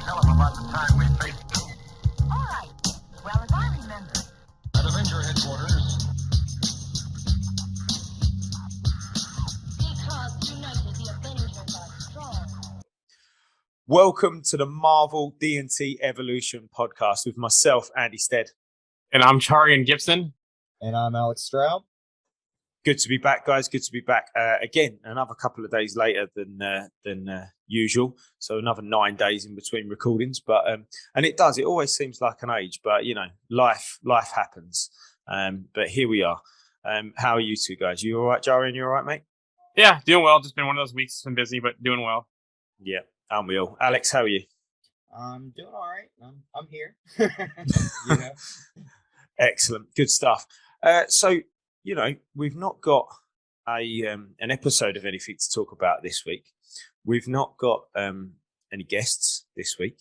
Tell him about the time we faced them. All right. Well, as I remember. At Avenger headquarters. Because united, the Avengers are strong. Welcome to the Marvel D&T Evolution podcast with myself, Andy Stead. And I'm Jarian Gibson. And I'm Alex Stroud. Good to be back, guys. Good to be back. Again, another couple of days later than usual. So another 9 days in between recordings. But and it always seems like an age. But, you know, life happens. But here we are. How are you two guys? You all right, Jarian? You all right, mate? Yeah, doing well. Just been one of those weeks. Been busy, but doing well. Yeah, aren't we all? Alex, how are you? I'm doing all right. I'm here. You know? Excellent. Good stuff. So, you know, we've not got an episode of anything to talk about this week. We've not got any guests this week.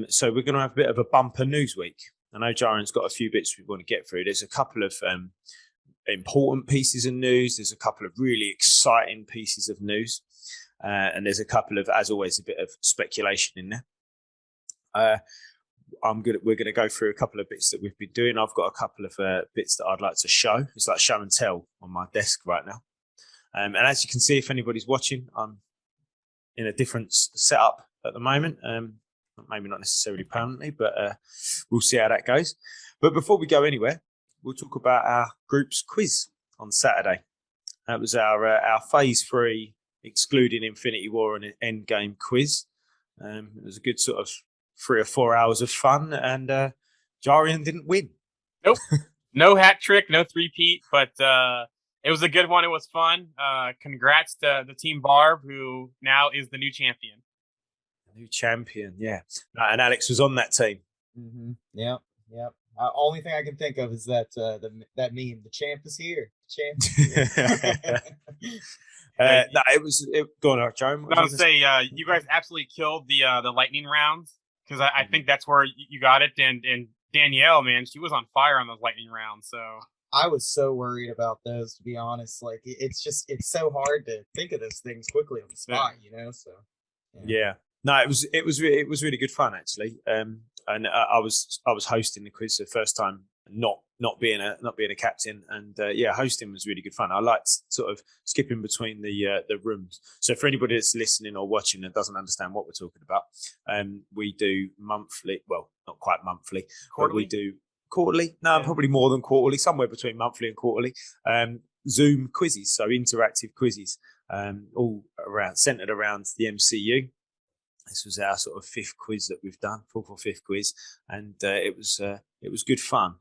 So we're going to have a bit of a bumper news week. I know Jarian's got a few bits we want to get through. There's a couple of important pieces of news. There's a couple of really exciting pieces of news. And there's a couple of, as always, a bit of speculation in there. We're going to go through a couple of bits that we've been doing. I've got a couple of bits that I'd like to show. It's like show and tell on my desk right now. And as you can see, if anybody's watching, I'm in a different setup at the moment. Maybe not necessarily permanently, but we'll see how that goes. But before we go anywhere, we'll talk about our group's quiz on Saturday. That was our Phase 3, excluding Infinity War and Endgame quiz. It was a good sort of 3 or 4 hours of fun, and Jarian didn't win. Nope. No hat trick, no three-peat, but it was a good one. It was fun. Congrats to the Team Barb, who now is the new champion. New champion, yeah. And Alex was on that team. Mm-hmm. Yep. Only thing I can think of is that that meme. The champ is here. The champ is here. No, go on, Joe. I was going to say, you guys absolutely killed the lightning rounds, because I think that's where you got it. And Danielle, man, she was on fire on those lightning rounds. So I was so worried about those, to be honest. Like, it's so hard to think of those things quickly on the spot, you know. So yeah. No, it was really good fun, actually. And I was hosting the quiz for the first time, not being a captain, and hosting was really good fun. I liked sort of skipping between the rooms. So for anybody that's listening or watching and doesn't understand what we're talking about, we do monthly. Well, not quite monthly, quarterly? But we do quarterly. No, probably more than quarterly. Somewhere between monthly and quarterly. Zoom quizzes, so interactive quizzes, all centered around the MCU. This was our sort of 5th quiz that we've done, 4th or 5th quiz, and it was good fun.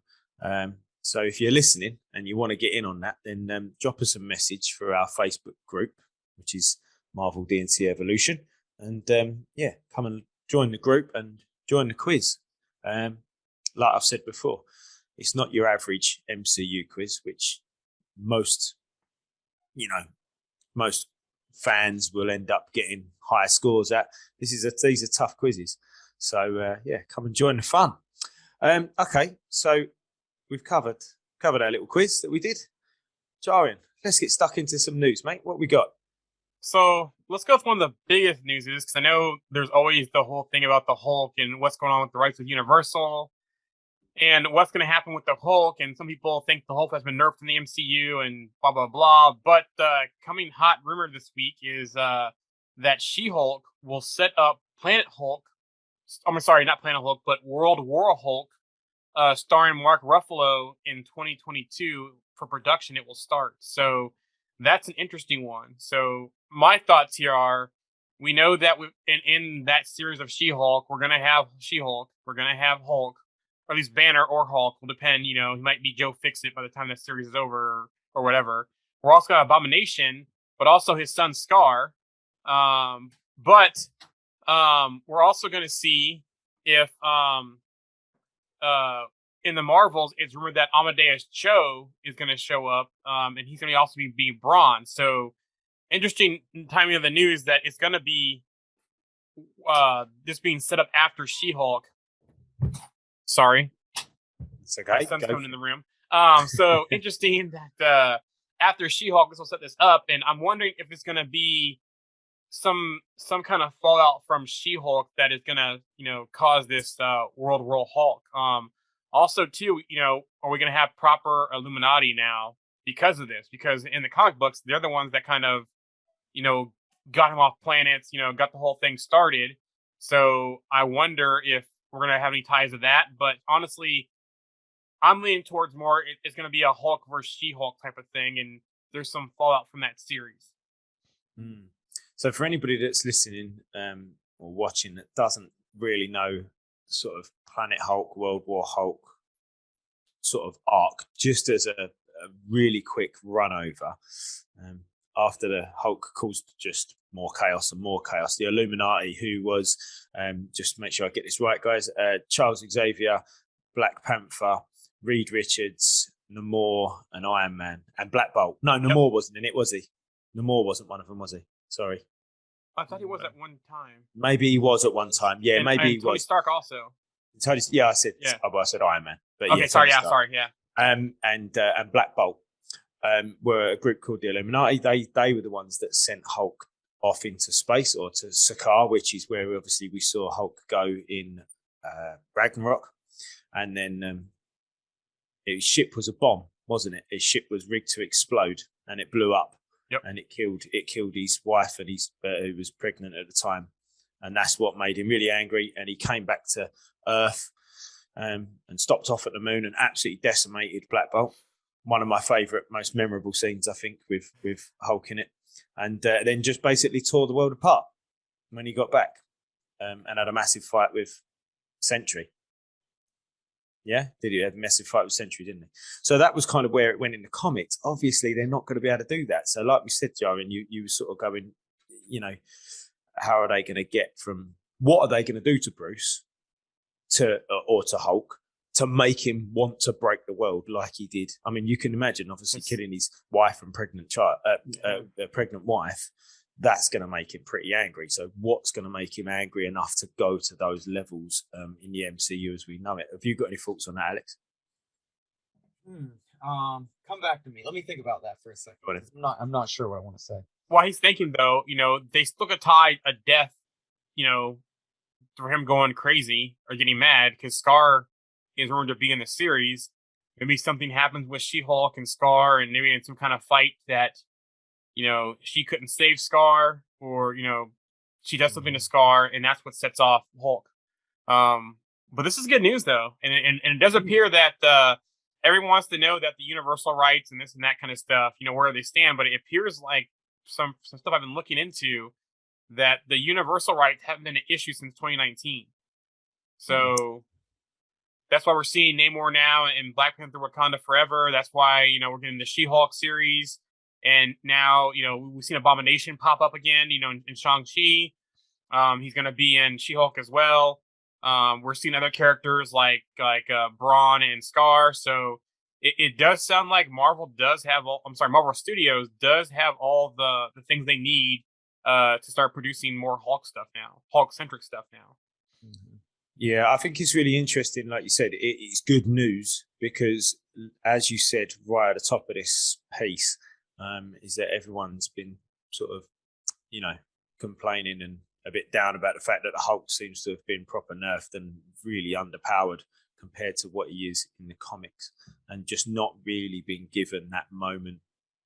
So if you're listening and you want to get in on that, then drop us a message for our Facebook group, which is Marvel D&T Evolution, and come and join the group and join the quiz. Like I've said before, it's not your average MCU quiz, which most fans will end up getting higher scores at. These are tough quizzes. So come and join the fun. Okay, so we've covered our little quiz that we did. Jarian, let's get stuck into some news, mate. What we got? So let's go with one of the biggest news, because I know there's always the whole thing about the Hulk and what's going on with the rights of Universal and what's going to happen with the Hulk. And some people think the Hulk has been nerfed in the MCU and blah, blah, blah. But coming hot rumor this week is that She-Hulk will set up Planet Hulk. I'm sorry, not Planet Hulk, but World War Hulk, starring Mark Ruffalo in 2022 for production. It will start. So that's an interesting one. So my thoughts here are, we know that in that series of She-Hulk, we're going to have She-Hulk. We're going to have Hulk. Or at least Banner or Hulk, will depend. You know, he might be Joe Fixit by the time that series is over or whatever. We're also got Abomination, but also his son Scar. But we're also going to see if in the Marvels, it's rumored that Amadeus Cho is going to show up, and he's going to also be Brawn. So interesting timing of the news that it's going to be this being set up after She-Hulk. Sorry. It's okay. My son's coming in the room. So interesting that after She-Hulk, this will set this up, and I'm wondering if it's going to be some kind of fallout from She-Hulk that is gonna, cause this World War Hulk. Also, too, are we gonna have proper Illuminati now because of this? Because in the comic books, they're the ones that kind of, got him off planets, got the whole thing started. So I wonder if we're gonna have any ties to that. But honestly, I'm leaning towards more it's gonna be a Hulk versus She-Hulk type of thing, and there's some fallout from that series. Mm. So for anybody that's listening or watching that doesn't really know sort of Planet Hulk, World War Hulk sort of arc, just as a really quick run over, after the Hulk caused just more chaos and more chaos, the Illuminati, who was, just make sure I get this right, guys, Charles Xavier, Black Panther, Reed Richards, Namor, and Iron Man, and Black Bolt. No, Namor wasn't in it, was he? Namor wasn't one of them, was he? Sorry. I thought he was at one time. Maybe he was at one time. Yeah, and, maybe and he Tony was. Stark also. Tony, yeah, I said. Yeah. I said Iron Man. But Okay, yeah, sorry. Tony Yeah, Stark. sorry. Yeah. And Black Bolt were a group called the Illuminati. They were the ones that sent Hulk off into space, or to Sakaar, which is where obviously we saw Hulk go in Ragnarok. And then his ship was a bomb, wasn't it? His ship was rigged to explode, and it blew up. Yep. And it killed his wife, and who was pregnant at the time, and that's what made him really angry. And he came back to Earth and stopped off at the moon and absolutely decimated Black Bolt. One of my favourite, most memorable scenes, I think, with Hulk in it, and then just basically tore the world apart when he got back, and had a massive fight with Sentry. Yeah, did he have a massive fight with Sentry, didn't he? So that was kind of where it went in the comics. Obviously, they're not going to be able to do that. So like we said, Jarian, you were sort of going, how are they going to get from, what are they going to do to Bruce or to Hulk to make him want to break the world like he did? I mean, you can imagine, obviously, killing his wife and pregnant wife. That's going to make him pretty angry. So what's going to make him angry enough to go to those levels in the MCU as we know it? Have you got any thoughts on that, Alex? Come back to me. Let me think about that for a second. I'm not sure what I want to say. While he's thinking, though, they still could tie a death, for him going crazy or getting mad, because Scar is rumored to be in the series. Maybe something happens with She-Hulk and Scar, and maybe in some kind of fight that, she couldn't save Scar, or, she does something to Scar, and that's what sets off Hulk. But this is good news, though. And it does appear that everyone wants to know that the universal rights and this and that kind of stuff, where they stand. But it appears like some stuff I've been looking into, that the universal rights haven't been an issue since 2019. So that's why we're seeing Namor now in Black Panther Wakanda Forever. That's why, we're getting the She-Hulk series. And now, we've seen Abomination pop up again, in Shang-Chi. He's going to be in She-Hulk as well. We're seeing other characters like Braun and Scar. So it does sound like Marvel Studios does have all the things they need to start producing more Hulk stuff now, Hulk-centric stuff now. Mm-hmm. Yeah, I think it's really interesting. Like you said, it's good news because, as you said right at the top of this piece, is that everyone's been sort of, complaining and a bit down about the fact that the Hulk seems to have been proper nerfed and really underpowered compared to what he is in the comics, and just not really been given that moment,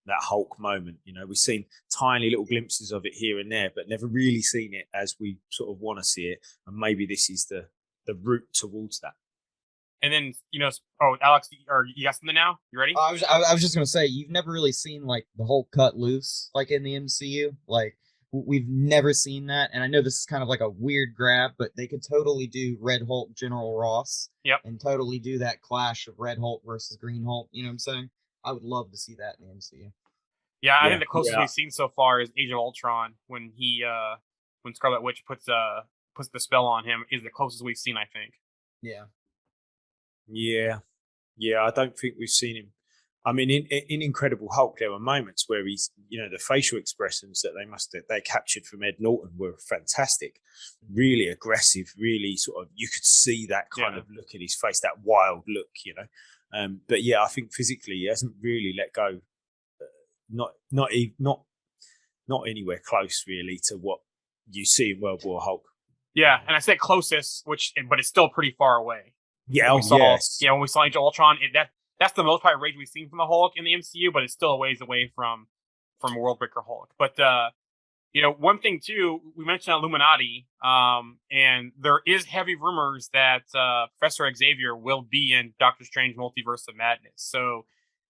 that Hulk moment. We've seen tiny little glimpses of it here and there, but never really seen it as we sort of want to see it. And maybe this is the route towards that. And then, Alex, you got something now? You ready? I was just going to say, you've never really seen, like, the Hulk cut loose, like, in the MCU. Like, we've never seen that. And I know this is kind of like a weird grab, but they could totally do Red Hulk, General Ross. Yep. And totally do that clash of Red Hulk versus Green Hulk. You know what I'm saying? I would love to see that in the MCU. Yeah, I think the closest we've seen so far is Age of Ultron, when when Scarlet Witch puts the spell on him, is the closest we've seen, I think. Yeah. Yeah. I don't think we've seen him. I mean, in Incredible Hulk, there were moments where he's, the facial expressions that they captured from Ed Norton were fantastic, really aggressive, really sort of, you could see that kind of look in his face, that wild look, But yeah, I think physically he hasn't really let go. Not not anywhere close really to what you see in World War Hulk. Yeah, and I said closest, but it's still pretty far away. Yeah, Yes. When we saw Age of Ultron, that's the most probably rage we've seen from the Hulk in the MCU, but it's still a ways away from Worldbreaker Hulk. But one thing too, we mentioned Illuminati, and there is heavy rumors that Professor Xavier will be in Doctor Strange Multiverse of Madness. So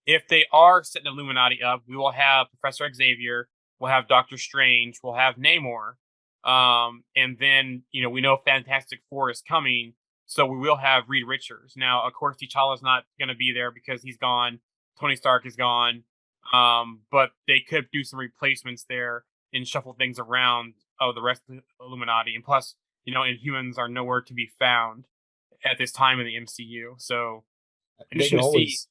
if they are setting Illuminati up, we will have Professor Xavier, we'll have Doctor Strange, we'll have Namor, and then we know Fantastic Four is coming, so we will have Reed Richards. Now, of course, T'Challa's not going to be there because he's gone. Tony Stark is gone, but they could do some replacements there and shuffle things around the rest of the Illuminati. And plus, Inhumans are nowhere to be found at this time in the MCU. So, They could always.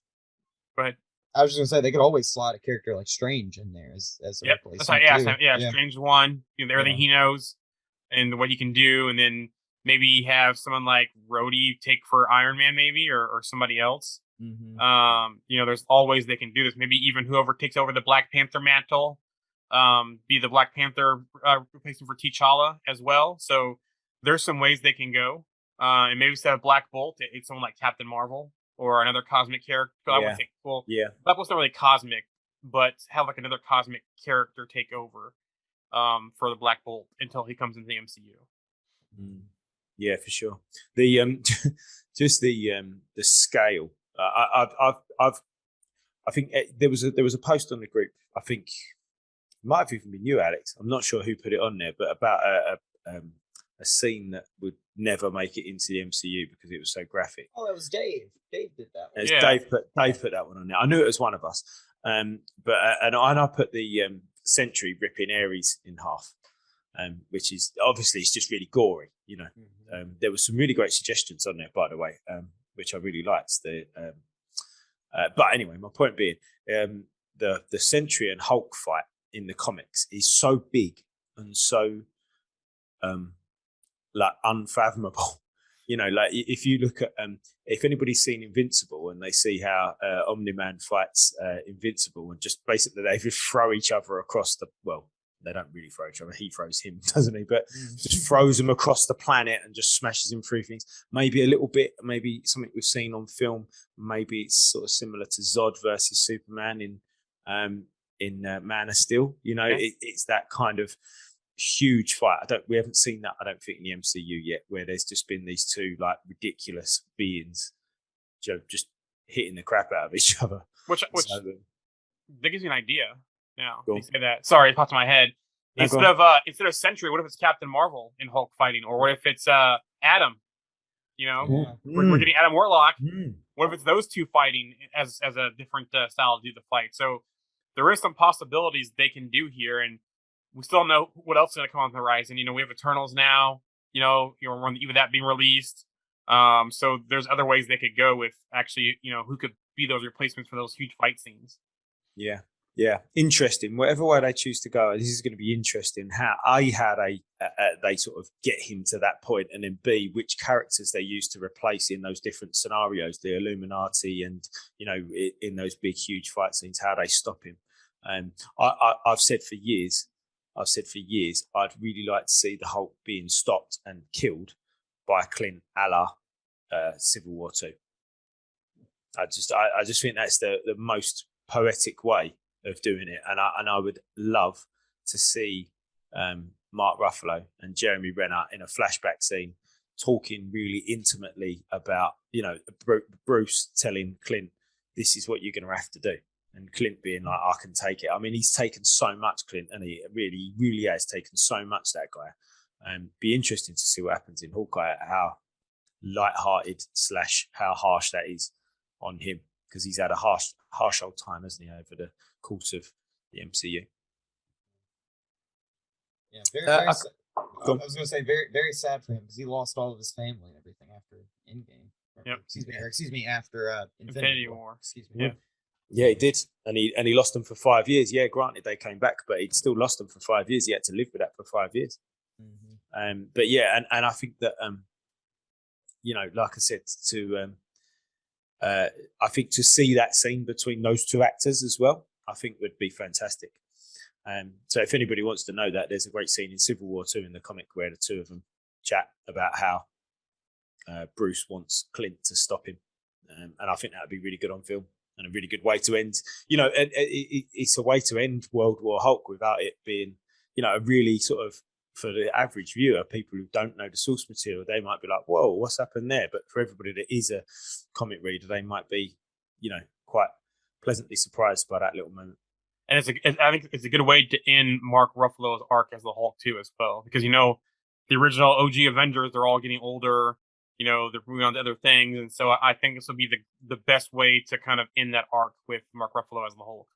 Go ahead. I was just gonna say they could always slot a character like Strange in there as a replacement. That's right. Yeah, Strange one, everything he knows and what he can do, and then maybe have someone like Rhodey take for Iron Man, maybe, or somebody else. Mm-hmm. There's all ways they can do this. Maybe even whoever takes over the Black Panther mantle, be the Black Panther replacement for T'Challa as well. So there's some ways they can go, and maybe instead of Black Bolt, it's someone like Captain Marvel or another cosmic character. I would say, Black Bolt's not really cosmic, but have like another cosmic character take over for the Black Bolt until he comes into the MCU. Yeah, for sure. The just the scale. I think there was a post on the group. I think it might have even been you, Alex. I'm not sure who put it on there, but about a scene that would never make it into the MCU because it was so graphic. Oh, that was Dave. Dave did that one. Dave put that one on there. I knew it was one of us. But I put the Sentry ripping Ares in half, which is obviously it's just really gory. There were some really great suggestions on there, by the way, which I really liked. But anyway, my point being, the Sentry and Hulk fight in the comics is so big and so like unfathomable. Like if you look at if anybody's seen Invincible and they see how Omni-Man fights Invincible and just basically they just throw each other across they don't really throw each other. He throws him, doesn't he? But just throws them across the planet and just smashes him through things. Maybe a little bit, maybe something we've seen on film. Maybe it's sort of similar to Zod versus Superman in Man of Steel. It's that kind of huge fight. We haven't seen that, I don't think, in the MCU yet, where there's just been these two like ridiculous beings just hitting the crap out of each other. Which that gives you an idea. Now you say that. Sorry, it popped in my head. Instead of Sentry, what if it's Captain Marvel in Hulk fighting, or what if it's Adam? We're getting Adam Warlock. What if it's those two fighting as a different style to do the fight? So there is some possibilities they can do here, and we still don't know what else is going to come on the horizon. We have Eternals now. Even that being released. So there's other ways they could go with actually, who could be those replacements for those huge fight scenes. Yeah, interesting. Whatever way they choose to go, this is going to be interesting. How they sort of get him to that point, and then B, which characters they use to replace in those different scenarios, the Illuminati, and in those big, huge fight scenes, how they stop him. I've said for years, I'd really like to see the Hulk being stopped and killed by Clint a la Civil War 2. I just think that's the most poetic way of doing it, and I would love to see Mark Ruffalo and Jeremy Renner in a flashback scene talking really intimately about Bruce telling Clint, this is what you're going to have to do, and Clint being like, I can take it. I mean, he's taken so much, Clint, and he really has taken so much, that guy. Be interesting to see what happens in Hawkeye, how light-hearted / how harsh that is on him, because he's had a harsh old time, hasn't he, over the course of the MCU. Yeah, very I was going to say very, very sad for him because he lost all of his family and everything after Endgame. Yep. Excuse me, after Infinity War. Excuse me. Yeah, he did, and he lost them for 5 years. Yeah, granted they came back, but he'd still lost them for 5 years. He had to live with that for 5 years. Mm-hmm. But yeah, and I think that like I said, I think to see that scene between those two actors as well, I think would be fantastic. So if anybody wants to know that, there's a great scene in Civil War 2 in the comic where the two of them chat about how Bruce wants Clint to stop him. And I think that would be really good on film and a really good way to end. It's a way to end World War Hulk without it being, a really sort of, for the average viewer, people who don't know the source material, they might be like, whoa, what's happened there? But for everybody that is a comic reader, they might be, quite pleasantly surprised by that little moment. And I think it's a good way to end Mark Ruffalo's arc as the Hulk too, as well, because the original OG Avengers, they're all getting older. They're moving on to other things, and so I think this will be the best way to kind of end that arc with Mark Ruffalo as the Hulk.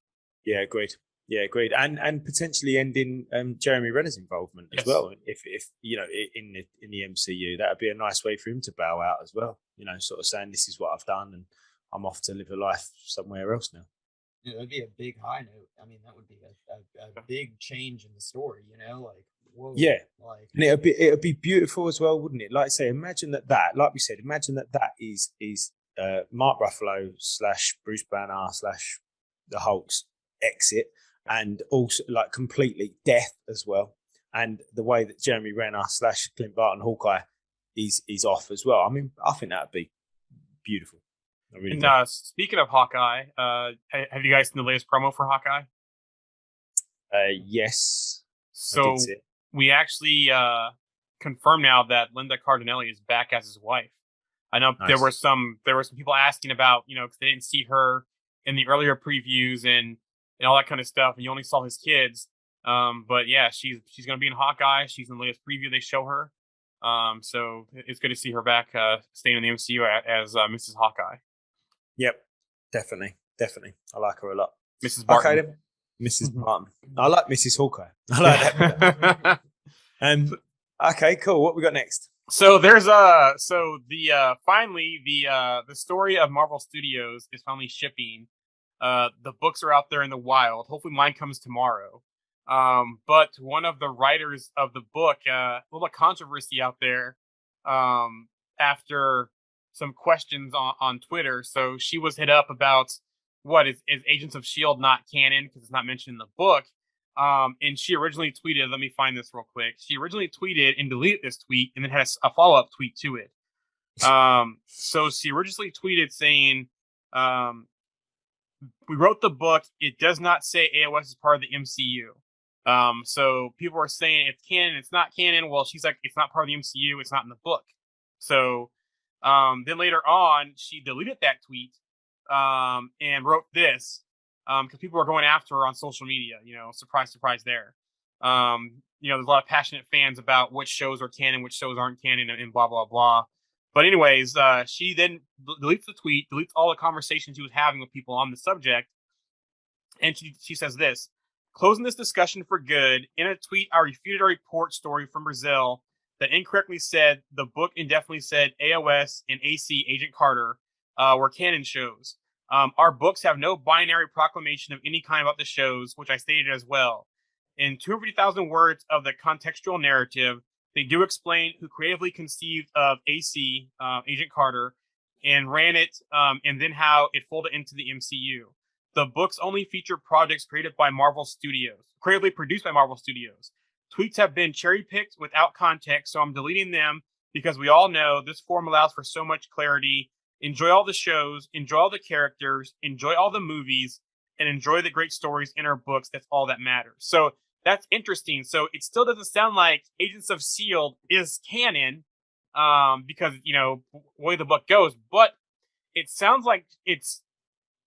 Yeah, agreed. And potentially ending Jeremy Renner's involvement as well. If in the MCU, that would be a nice way for him to bow out as well. Sort of saying, this is what I've done, and I'm off to live a life somewhere else now. It would be a big high note. I mean, that would be a big change in the story. Like, whoa. Yeah. Like, and it'd be beautiful as well, wouldn't it? Like I say, imagine that, like we said, imagine that is Mark Ruffalo / Bruce Banner / the Hulk's exit, and also like completely death as well. And the way that Jeremy Renner / Clint Barton Hawkeye is off as well. I mean, I think that would be beautiful. Really and speaking of Hawkeye, have you guys seen the latest promo for Hawkeye? Yes. So we actually confirmed now that Linda Cardinelli is back as his wife. I know nice. there were some people asking about, because they didn't see her in the earlier previews and all that kind of stuff. And you only saw his kids. But yeah, she's going to be in Hawkeye. She's in the latest preview they show her. So it's good to see her back, staying in the MCU as Mrs. Hawkeye. Yep, definitely. I like her a lot. Mrs. Barton. Okay, then. Mrs. Barton. I like Mrs. Hawkeye. I like that. Okay, cool. What we got next? So there's finally the story of Marvel Studios is finally shipping. The books are out there in the wild. Hopefully mine comes tomorrow. But one of the writers of the book, a little controversy out there, after some questions on Twitter. So she was hit up about what is Agents of S.H.I.E.L.D. not canon because it's not mentioned in the book. And she originally tweeted, let me find this real quick. She originally tweeted and deleted this tweet and then had a follow-up tweet to it. So she originally tweeted saying, we wrote the book. It does not say AOS is part of the MCU. So people are saying it's canon, it's not canon. Well, she's like, it's not part of the MCU. It's not in the book. So then later on, she deleted that tweet and wrote this because people were going after her on social media. Surprise there. There's a lot of passionate fans about which shows are canon, which shows aren't canon, and blah blah blah. But anyways, she then deletes the tweet, deletes all the conversations she was having with people on the subject, and she says this: closing this discussion for good. In a tweet, I refuted a report story from Brazil that incorrectly said the book indefinitely said AOS and AC Agent Carter were canon shows. Our books have no binary proclamation of any kind about the shows, which I stated as well. In 250,000 words of the contextual narrative, they do explain who creatively conceived of AC, Agent Carter, and ran it, and then how it folded into the MCU. The books only feature projects created by Marvel Studios, creatively produced by Marvel Studios. Tweets have been cherry-picked without context, so I'm deleting them because we all know this form allows for so much clarity. Enjoy all the shows, enjoy all the characters, enjoy all the movies, and enjoy the great stories in our books. That's all that matters. So that's interesting. So it still doesn't sound like Agents of S.H.I.E.L.D. is canon because, the way the book goes, but it sounds like it's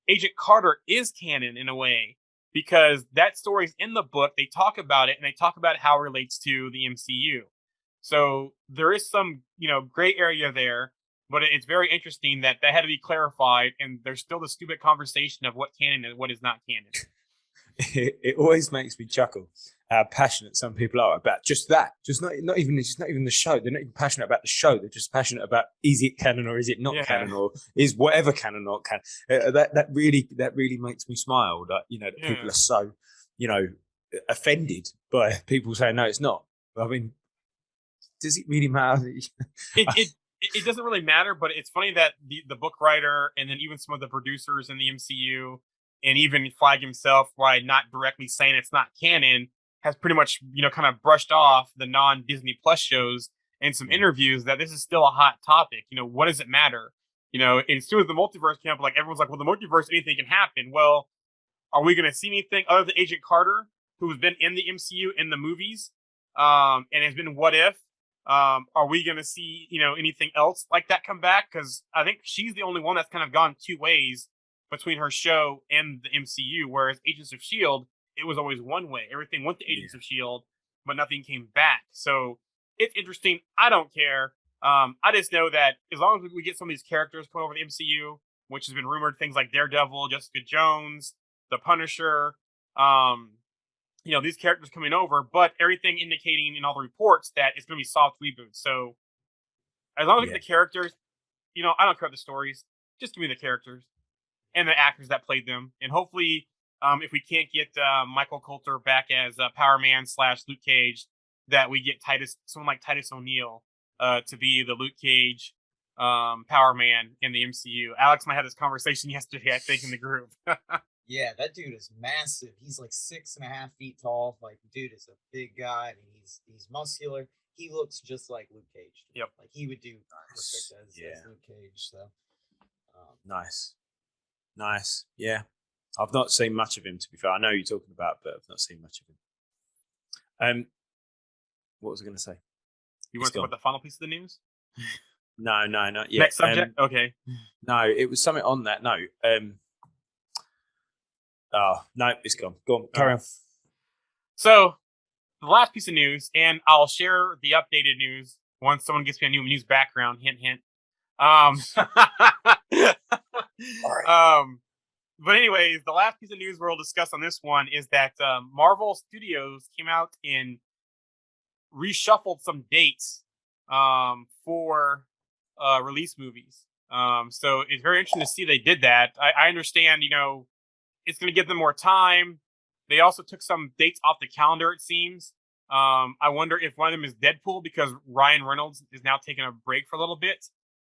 Agent Carter is canon in a way because that story's in the book. They talk about it and they talk about how it relates to the MCU. So there is some, gray area there, but it's very interesting that had to be clarified. And there's still the stupid conversation of what canon and what is not canon. It always makes me chuckle how passionate some people are about just that. Just not even the show. They're not even passionate about the show. They're just passionate about, is it canon or is it not canon, or is whatever canon or not canon. That really makes me smile. That that people are so offended by people saying no, it's not. I mean, does it really matter? It doesn't really matter, but it's funny that the book writer and then even some of the producers in the MCU and even Feige himself, by not directly saying it's not canon, has pretty much, kind of brushed off the non-Disney Plus shows in some interviews that this is still a hot topic. What does it matter? As soon as the multiverse came up, like everyone's like, well, the multiverse, anything can happen. Well, are we going to see anything other than Agent Carter, who's been in the MCU in the movies, and has been What If? Are we going to see, anything else like that come back? Because I think she's the only one that's kind of gone two ways between her show and the MCU, whereas Agents of S.H.I.E.L.D., it was always one way. Everything went to Agents of S.H.I.E.L.D., but nothing came back. So it's interesting. I don't care. I just know that as long as we get some of these characters put over the MCU, which has been rumored, things like Daredevil, Jessica Jones, The Punisher, these characters coming over, but everything indicating in all the reports that it's going to be soft reboots. So as long as we get the characters, I don't care about the stories. Just give me the characters and the actors that played them. And hopefully, if we can't get Michael Coulter back as Power Man / Luke Cage, that we get someone like Titus O'Neil to be the Luke Cage Power Man in the MCU. Alex and I had this conversation yesterday, I think, in the group. Yeah, that dude is massive. He's like 6.5 feet tall. Like, dude is a big guy, and he's muscular. He looks just like Luke Cage. Yep. Like, he would do perfect as Luke Cage. So Nice. Yeah. I've not seen much of him, to be fair. I know you're talking about, but I've not seen much of him. What was I going to say? You want to talk about the final piece of the news? No, not yet. Next subject? Okay. No, it was something on that. No. No, it's gone. Go on, carry on. So, the last piece of news, and I'll share the updated news once someone gets me a new news background. Hint, hint. But anyways, the last piece of news we'll discuss on this one is that Marvel Studios came out and reshuffled some dates for release movies. So it's very interesting to see they did that. I understand, it's going to give them more time. They also took some dates off the calendar, it seems. I wonder if one of them is Deadpool, because Ryan Reynolds is now taking a break for a little bit.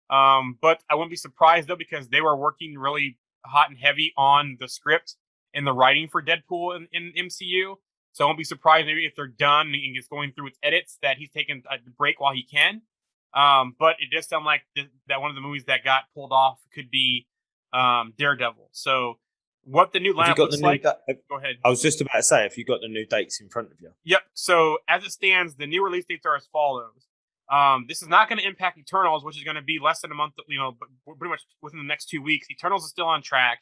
But I wouldn't be surprised, though, because they were working really hot and heavy on the script and the writing for Deadpool in MCU. So I won't be surprised maybe if they're done and it's going through its edits that he's taking a break while he can. But it does sound like that one of the movies that got pulled off could be Daredevil. So what the new lineup looks like... Go ahead. I was just about to say, have you got the new dates in front of you? Yep. So as it stands, the new release dates are as follows. This is not going to impact Eternals, which is going to be less than a month, but pretty much within the next 2 weeks. Eternals is still on track.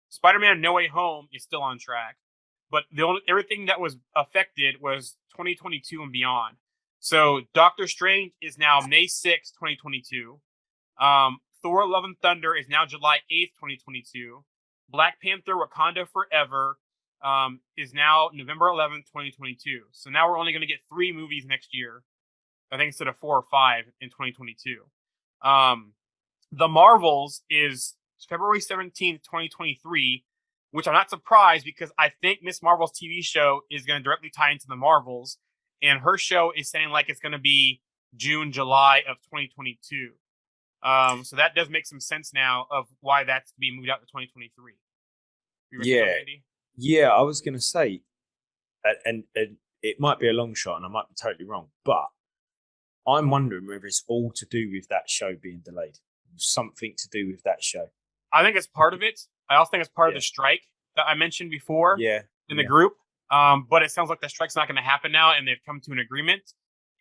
Spider-Man No Way Home is still on track. But everything that was affected was 2022 and beyond. So Doctor Strange is now May 6th, 2022. Thor Love and Thunder is now July 8th, 2022. Black Panther Wakanda Forever is now November 11th, 2022. So now we're only going to get 3 movies next year, I think, instead of 4 or 5 in 2022. The Marvels is February 17th, 2023, which I'm not surprised because I think Miss Marvel's TV show is going to directly tie into the Marvels, and her show is saying like it's going to be June, July of 2022. So that does make some sense now of why that's being moved out to 2023. Yeah, I was going to say, and it might be a long shot and I might be totally wrong, but I'm wondering whether it's all to do with that show being delayed. Something to do with that show. I think it's part of it. I also think it's part of the strike that I mentioned before in the group. But it sounds like the strike's not going to happen now, and they've come to an agreement.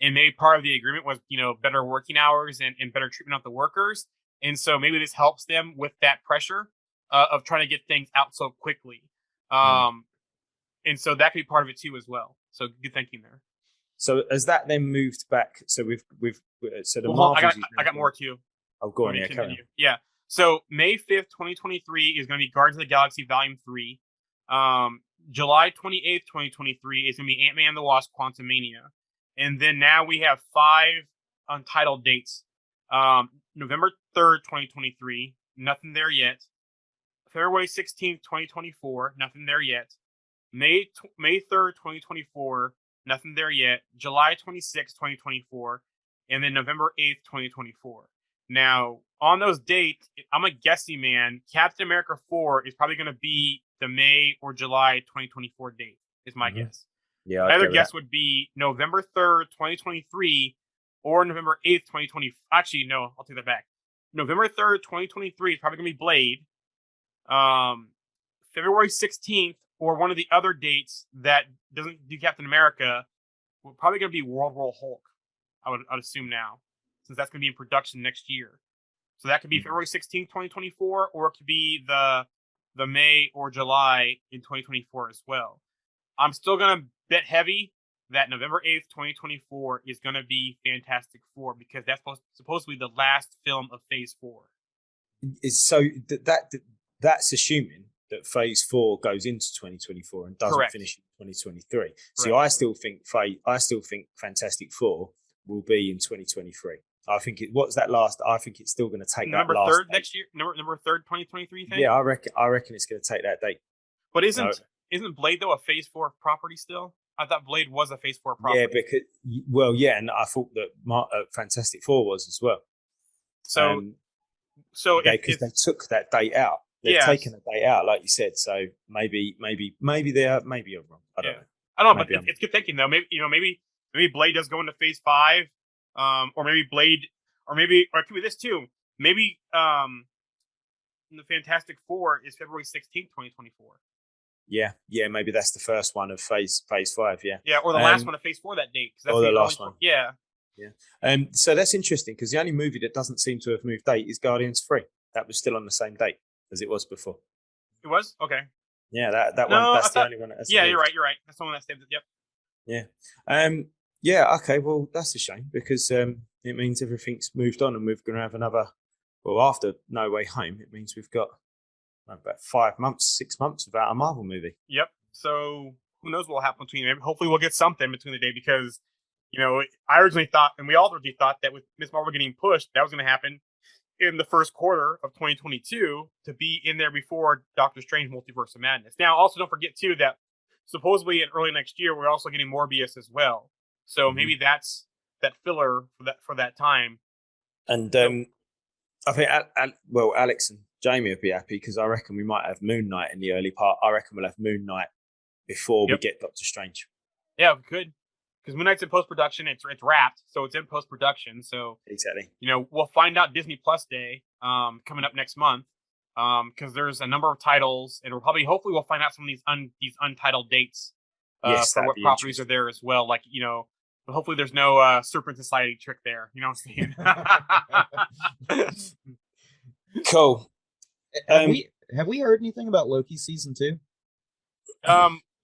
And maybe part of the agreement was, better working hours and better treatment of the workers. And so maybe this helps them with that pressure of trying to get things out so quickly. And so that could be part of it too as well. So good thinking there. So has that then moved back? So we've so the I got more too. Oh, go on, Yeah. So May 5th, 2023 is going to be Guardians of the Galaxy Volume 3. July 28th, 2023 is going to be Ant-Man and the Wasp: Quantumania. And then now we have 5 untitled dates. November 3rd, 2023, nothing there yet. February 16th, 2024, nothing there yet. May 3rd, 2024, nothing there yet. July 26th, 2024, and then November 8th, 2024. Now, on those dates, I'm a guessing man. Captain America 4 is probably going to be the May or July 2024 date. Is my guess. Yeah, My I'd other go with guess that. would be November 3rd, 2023, or November 8th, 2020. Actually, no, I'll take that back. November 3rd, 2023 is probably going to be Blade. February 16th, or one of the other dates that doesn't do Captain America, we're probably going to be World War Hulk. I'd assume now, since that's going to be in production next year. So that could be February 16th, 2024, or it could be the May or July in 2024 as well. I'm still going to bet heavy that November 8th, 2024 is going to be Fantastic Four, because that's supposed to be the last film of Phase 4. So that's assuming that Phase 4 goes into 2024 and doesn't Correct. finish in 2023. See, Correct. I still think Fantastic Four will be in 2023. I think I think it's still going to take November that last 3rd date. next year. November 3rd, 2023. You think? Yeah, I reckon it's going to take that date. But isn't Blade though a Phase 4 property still? I thought Blade was a Phase 4 property. Yeah, because and I thought that Fantastic Four was as well. So because they took that date out. They've taken a date out, like you said. So maybe they are. Maybe you're wrong. I don't know. I don't know, Maybe but it's good thinking though. Maybe Blade does go into Phase 5, or maybe Blade, or it could be this too. Maybe the Fantastic Four is February 16th, 2024. Yeah, maybe that's the first one of Phase 5. Yeah, or the last one of Phase 4 that date. Or the last one. Yeah. So that's interesting, because the only movie that doesn't seem to have moved date is Guardians 3. That was still on the same date as it was before. It was? Okay. Yeah, that No, one. That's the only one. That hasn't moved. You're right. That's the one that stayed. Yep. Yeah. Yeah. Okay. Well, that's a shame, because it means everything's moved on, and we're going to have another. Well, after No Way Home, it means we've got about 5 months, 6 months without a Marvel movie. Yep. So who knows what will happen between them? Hopefully, we'll get something between the day, because I originally thought, and we all originally thought, that with Miss Marvel getting pushed, that was going to happen in the first quarter of 2022 to be in there before Doctor Strange Multiverse of Madness. Now, also don't forget too that supposedly in early next year we're also getting Morbius as well. So maybe that's that filler for that time. And I think Alex and Jamie will be happy, because I reckon we might have Moon Knight in the early part. I reckon we'll have Moon Knight before we get Doctor Strange. Yeah, we could. Because Moon Knight's in post-production, it's wrapped, so it's in post-production. So exactly, we'll find out Disney Plus Day coming up next month, because there's a number of titles, and hopefully we'll find out some of these untitled dates for what properties are there as well. Like but hopefully there's no Serpent Society trick there. You know what I'm saying? Cool. Have we heard anything about Loki season 2?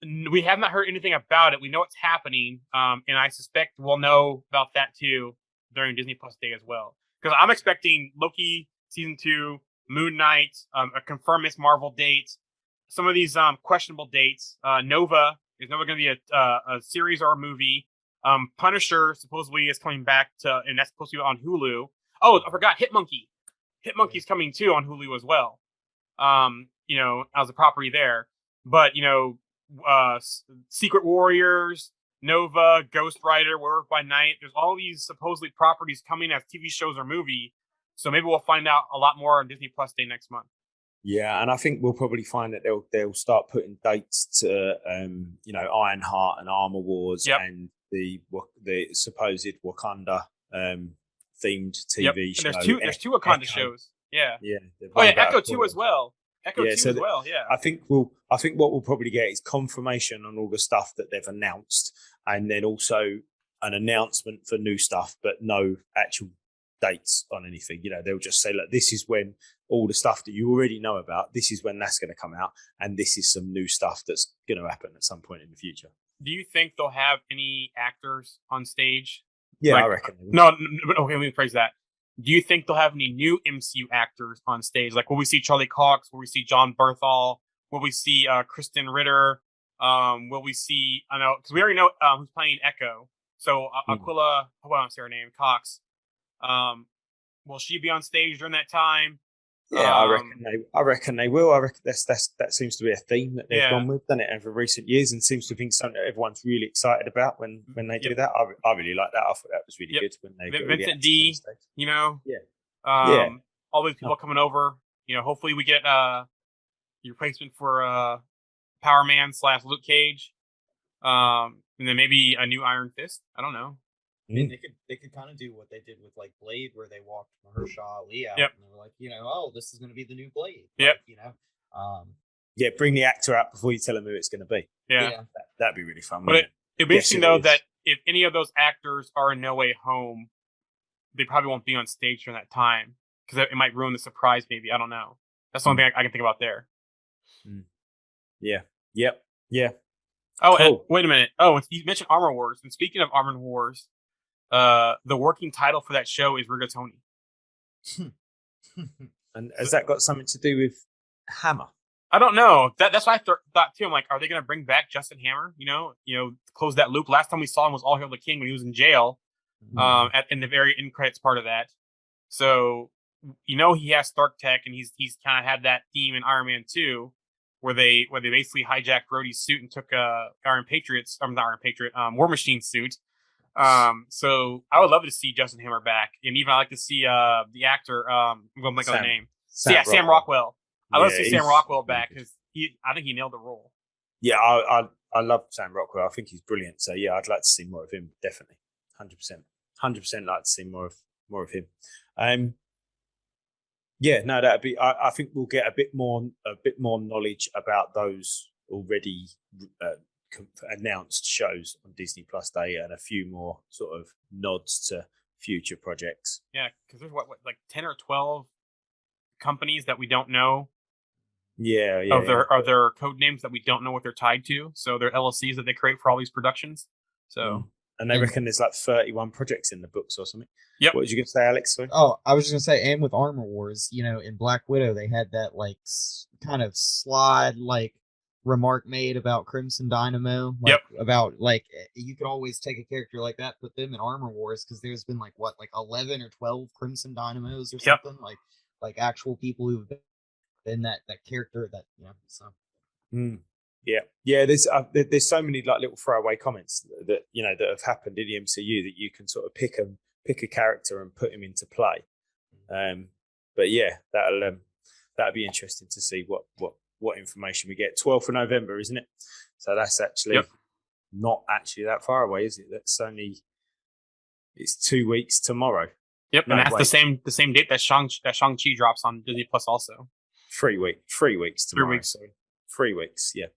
We have not heard anything about it. We know it's happening, and I suspect we'll know about that too during Disney Plus Day as well. Because I'm expecting Loki season 2, Moon Knight, a confirmed Miss Marvel date, some of these questionable dates. Nova is going to be a series or a movie. Punisher supposedly is coming back and that's supposed to be on Hulu. Oh, I forgot Hitmonkey. Hitmonkey's coming too on Hulu as well. As a property there, but Secret Warriors, Nova, Ghost Rider, Werewolf by Night. There's all these supposedly properties coming as TV shows or movie. So maybe we'll find out a lot more on Disney Plus Day next month. Yeah, and I think we'll probably find that they'll start putting dates to Ironheart and Armor Wars and the supposed Wakanda themed TV show. And there's two Wakanda shows. Yeah. Yeah. Echo 2 as well. Echo 2 as well, yeah. I think what we'll probably get is confirmation on all the stuff that they've announced, and then also an announcement for new stuff, but no actual dates on anything. They'll just say, look, this is when all the stuff that you already know about, this is when that's going to come out, and this is some new stuff that's going to happen at some point in the future. Do you think they'll have any actors on stage? Yeah, I reckon. No, okay, let me rephrase that. Do you think they'll have any new MCU actors on stage? Like, will we see Charlie Cox? Will we see John Berthal? Will we see Kristen Ritter? Will we see, I know, because we already know who's playing Echo. So Aquila, I don't say her name, Cox. Will she be on stage during that time? Yeah, I reckon they will. I reckon that seems to be a theme that they've gone with, done it over recent years, and seems to be something that everyone's really excited about when they do that. I really like that. I thought that was really good when they Vincent D. Yeah, Yeah. All these people coming over. Hopefully we get the replacement for Power Man / Luke Cage. And then maybe a new Iron Fist. I don't know. I mean, they could kind of do what they did with like Blade, where they walked Mahershala Ali out, Yep. and they were like, oh, this is going to be the new Blade. Yep. Like, Yeah, bring the actor out before you tell them who it's going to be. Yeah. That'd be really fun. But it'd be Yes, interesting it though is. that if any of those actors are in No Way Home, they probably won't be on stage during that time because it might ruin the surprise. Maybe I don't know. That's the only thing I can think about there. Yeah. Yep. Yeah. Oh, Cool. and wait a minute. Oh, you mentioned Armor Wars, and speaking of Armor Wars, the working title for that show is Rigatoni. And has that got something to do with Hammer? I don't know. That's what I thought too. I'm like, are they going to bring back Justin Hammer? Close that loop. Last time we saw him was All Hail the King when he was in jail. In the very end credits part of that. So he has Stark Tech, and he's kind of had that theme in Iron Man 2, where they basically hijacked Rhodey's suit and took War Machine suit. So I would love to see Justin Hammer back, and even I like to see the actor. I'm going to blank on the name. Sam Rockwell. I love to see Sam Rockwell back because I think he nailed the role. Yeah, I love Sam Rockwell. I think he's brilliant. So yeah, I'd like to see more of him. Definitely, 100% like to see more of him. Yeah, no, that'd be. I think we'll get a bit more knowledge about those already announced shows on Disney Plus Day, and a few more sort of nods to future projects. Yeah, because there's what like 10 or 12 companies that we don't know. Yeah. Are there code names that we don't know what they're tied to? So they're LLCs that they create for all these productions. So. And they reckon there's like 31 projects in the books or something. Yep. What did you going to say, Alex? Sorry? Oh, I was just gonna say, and with Armor Wars, in Black Widow, they had that like kind of slide like remark made about Crimson Dynamo. Like, Yep. About like you could always take a character like that, put them in Armor Wars, because there's been like 11 or 12 Crimson Dynamos or something. Like actual people who've been that character that so. Yeah. There's so many like little throwaway comments that that have happened in the MCU that you can sort of pick a character and put him into play. But yeah, that'll be interesting to see what information we get. 12th of November, isn't it? So that's actually not actually that far away, is it? It's 2 weeks tomorrow. Yep, No, and that's wait. the same date that Shang-Chi drops on Disney Plus also. 3 weeks tomorrow. 3 weeks. Sorry. 3 weeks, yeah.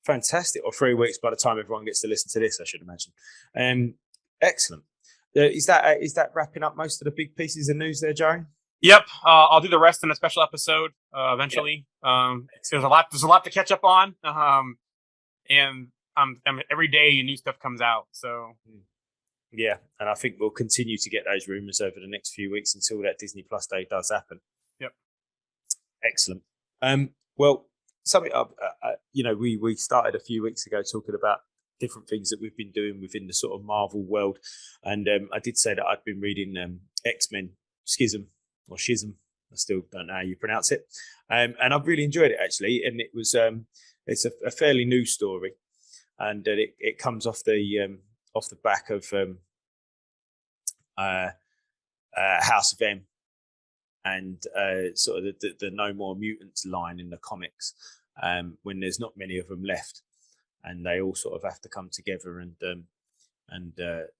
Fantastic. Or 3 weeks by the time everyone gets to listen to this, I should imagine. Excellent. Is that wrapping up most of the big pieces of news there, Jarian? Yep, I'll do the rest in a special episode eventually. There's a lot to catch up on, and every day new stuff comes out. So yeah, and I think we'll continue to get those rumors over the next few weeks until that Disney Plus Day does happen. Yep, excellent. Well, something we started a few weeks ago talking about different things that we've been doing within the sort of Marvel world, and I did say that I'd been reading X-Men Schism. I still don't know how you pronounce it, and I've really enjoyed it actually. And it was it's a fairly new story, and it comes off the back of House of M, and sort of the No More Mutants line in the comics, when there's not many of them left, and they all sort of have to come together and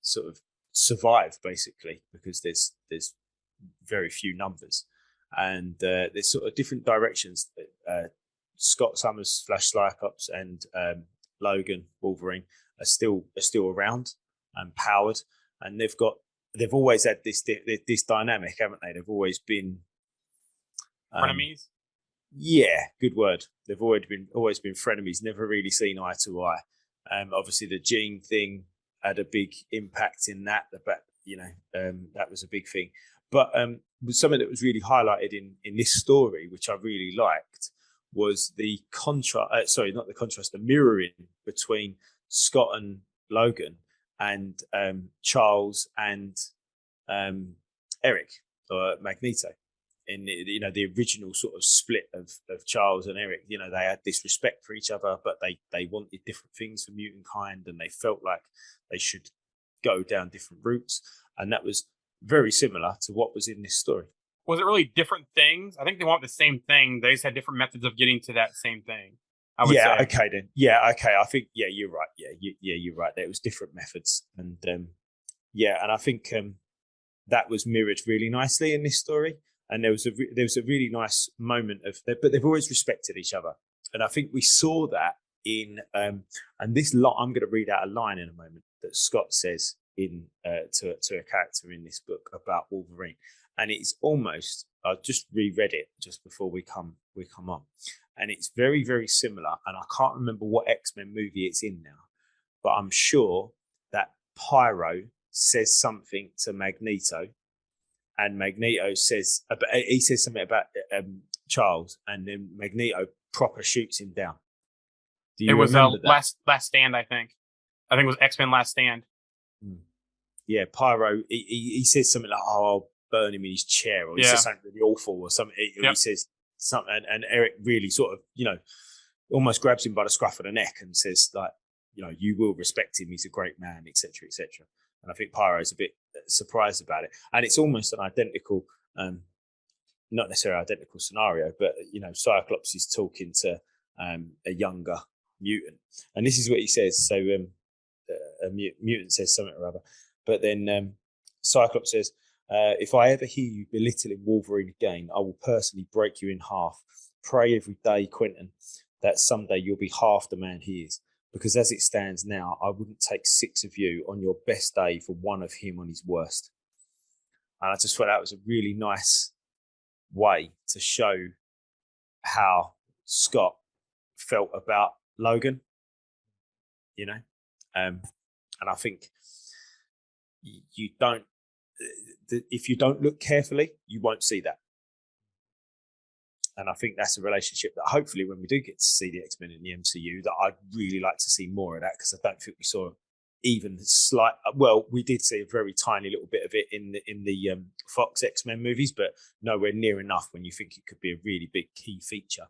sort of survive basically, because there's very few numbers, and there's sort of different directions that Scott Summers / Cyclops and Logan Wolverine are still around and powered, and they've always had this dynamic, haven't they? They've always been frenemies. Yeah, good word. They've always been frenemies, never really seen eye to eye. Obviously the Jean thing had a big impact in that, that was a big thing. But something that was really highlighted in this story, which I really liked, was the contrast. Not the contrast, the mirroring between Scott and Logan, and Charles and Eric, or Magneto. In the original sort of split of Charles and Eric, they had this respect for each other, but they wanted different things for mutant kind, and they felt like they should go down different routes. And that was very similar to what was in this story. Was it really different things? I think they want the same thing. They just had different methods of getting to that same thing. I would say. Okay then. Yeah, okay. I think you're right. You're right. There was different methods, and and I think that was mirrored really nicely in this story. And there was a really nice moment of, but they've always respected each other, and I think we saw that in and this lot. I'm going to read out a line in a moment that Scott says in to a character in this book about Wolverine, and it's almost, I just reread it just before we come on, and it's very, very similar. And I can't remember what X-Men movie it's in now, but I'm sure that Pyro says something to Magneto, and Magneto says something about Charles, and then Magneto proper shoots him down. Do you it was remember that? Last Stand, I think. I think it was X-Men Last Stand. Yeah, Pyro. He says something like, "Oh, I'll burn him in his chair," or he says something really awful, or something. He says something, and Eric really sort of, almost grabs him by the scruff of the neck and says, like, you will respect him. He's a great man, etc., etc. And I think Pyro's a bit surprised about it, and it's almost an identical, not necessarily identical scenario, but Cyclops is talking to a younger mutant, and this is what he says. So a mutant says something or other, but then Cyclops says, "If I ever hear you belittling Wolverine again, I will personally break you in half. Pray every day, Quentin, that someday you'll be half the man he is. Because as it stands now, I wouldn't take 6 of you on your best day for 1 of him on his worst." And I just thought that was a really nice way to show how Scott felt about Logan, and I think you don't, if you don't look carefully, you won't see that. And I think that's a relationship that hopefully when we do get to see the X-Men in the MCU, that I'd really like to see more of that, because I don't think we saw even slight. Well, we did see a very tiny little bit of it in the Fox X-Men movies, but nowhere near enough when you think it could be a really big key feature,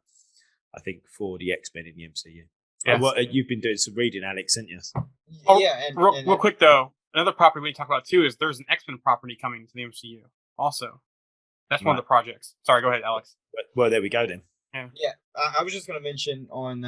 I think, for the X-Men in the MCU. Yes. You've been doing some reading, Alex, haven't you? And real quick though, another property we need to talk about too is there's an X-Men property coming to the MCU also. That's one of the projects. Sorry, go ahead, Alex. Well, there we go then. Yeah, I was just going to mention on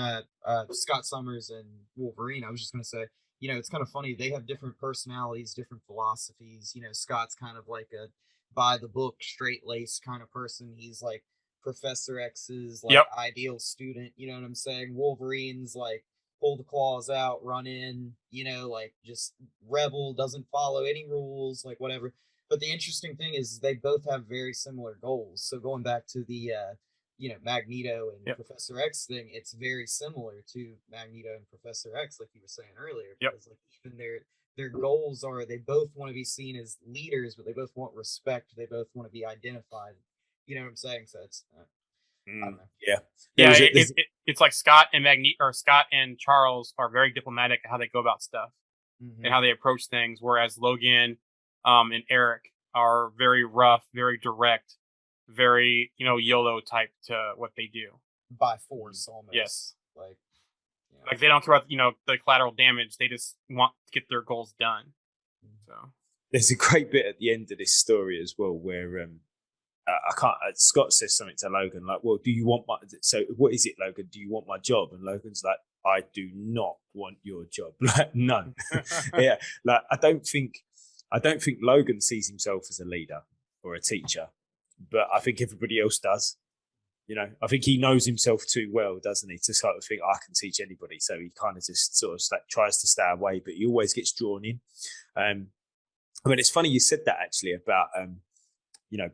Scott Summers and Wolverine, I was just going to say, it's kind of funny. They have different personalities, different philosophies. Scott's kind of like a by-the-book, straight-laced kind of person. He's like Professor X's ideal student. You know what I'm saying? Wolverine's like pull the claws out, run in, like just rebel, doesn't follow any rules, like whatever. But the interesting thing is they both have very similar goals. So going back to the Magneto and Professor X thing, it's very similar to Magneto and Professor X, like you were saying earlier. Because like even their goals are, they both want to be seen as leaders, but they both want respect. They both want to be identified. You know what I'm saying? So it's I don't know. It's like Scott and Scott and Charles are very diplomatic in how they go about stuff and how they approach things, whereas Logan and Eric are very rough, very direct, very YOLO type to what they do. By force, almost. Yes. Like they don't care about the collateral damage. They just want to get their goals done. So there's a great bit at the end of this story as well where Scott says something to Logan like, "Well, do you want my? So what is it, Logan? Do you want my job?" And Logan's like, "I do not want your job." Like, no, yeah. Like, I don't think Logan sees himself as a leader or a teacher, but I think everybody else does. I think he knows himself too well, doesn't he, to sort of think, I can teach anybody. So he kind of just sort of tries to stay away, but he always gets drawn in. I mean, it's funny you said that actually about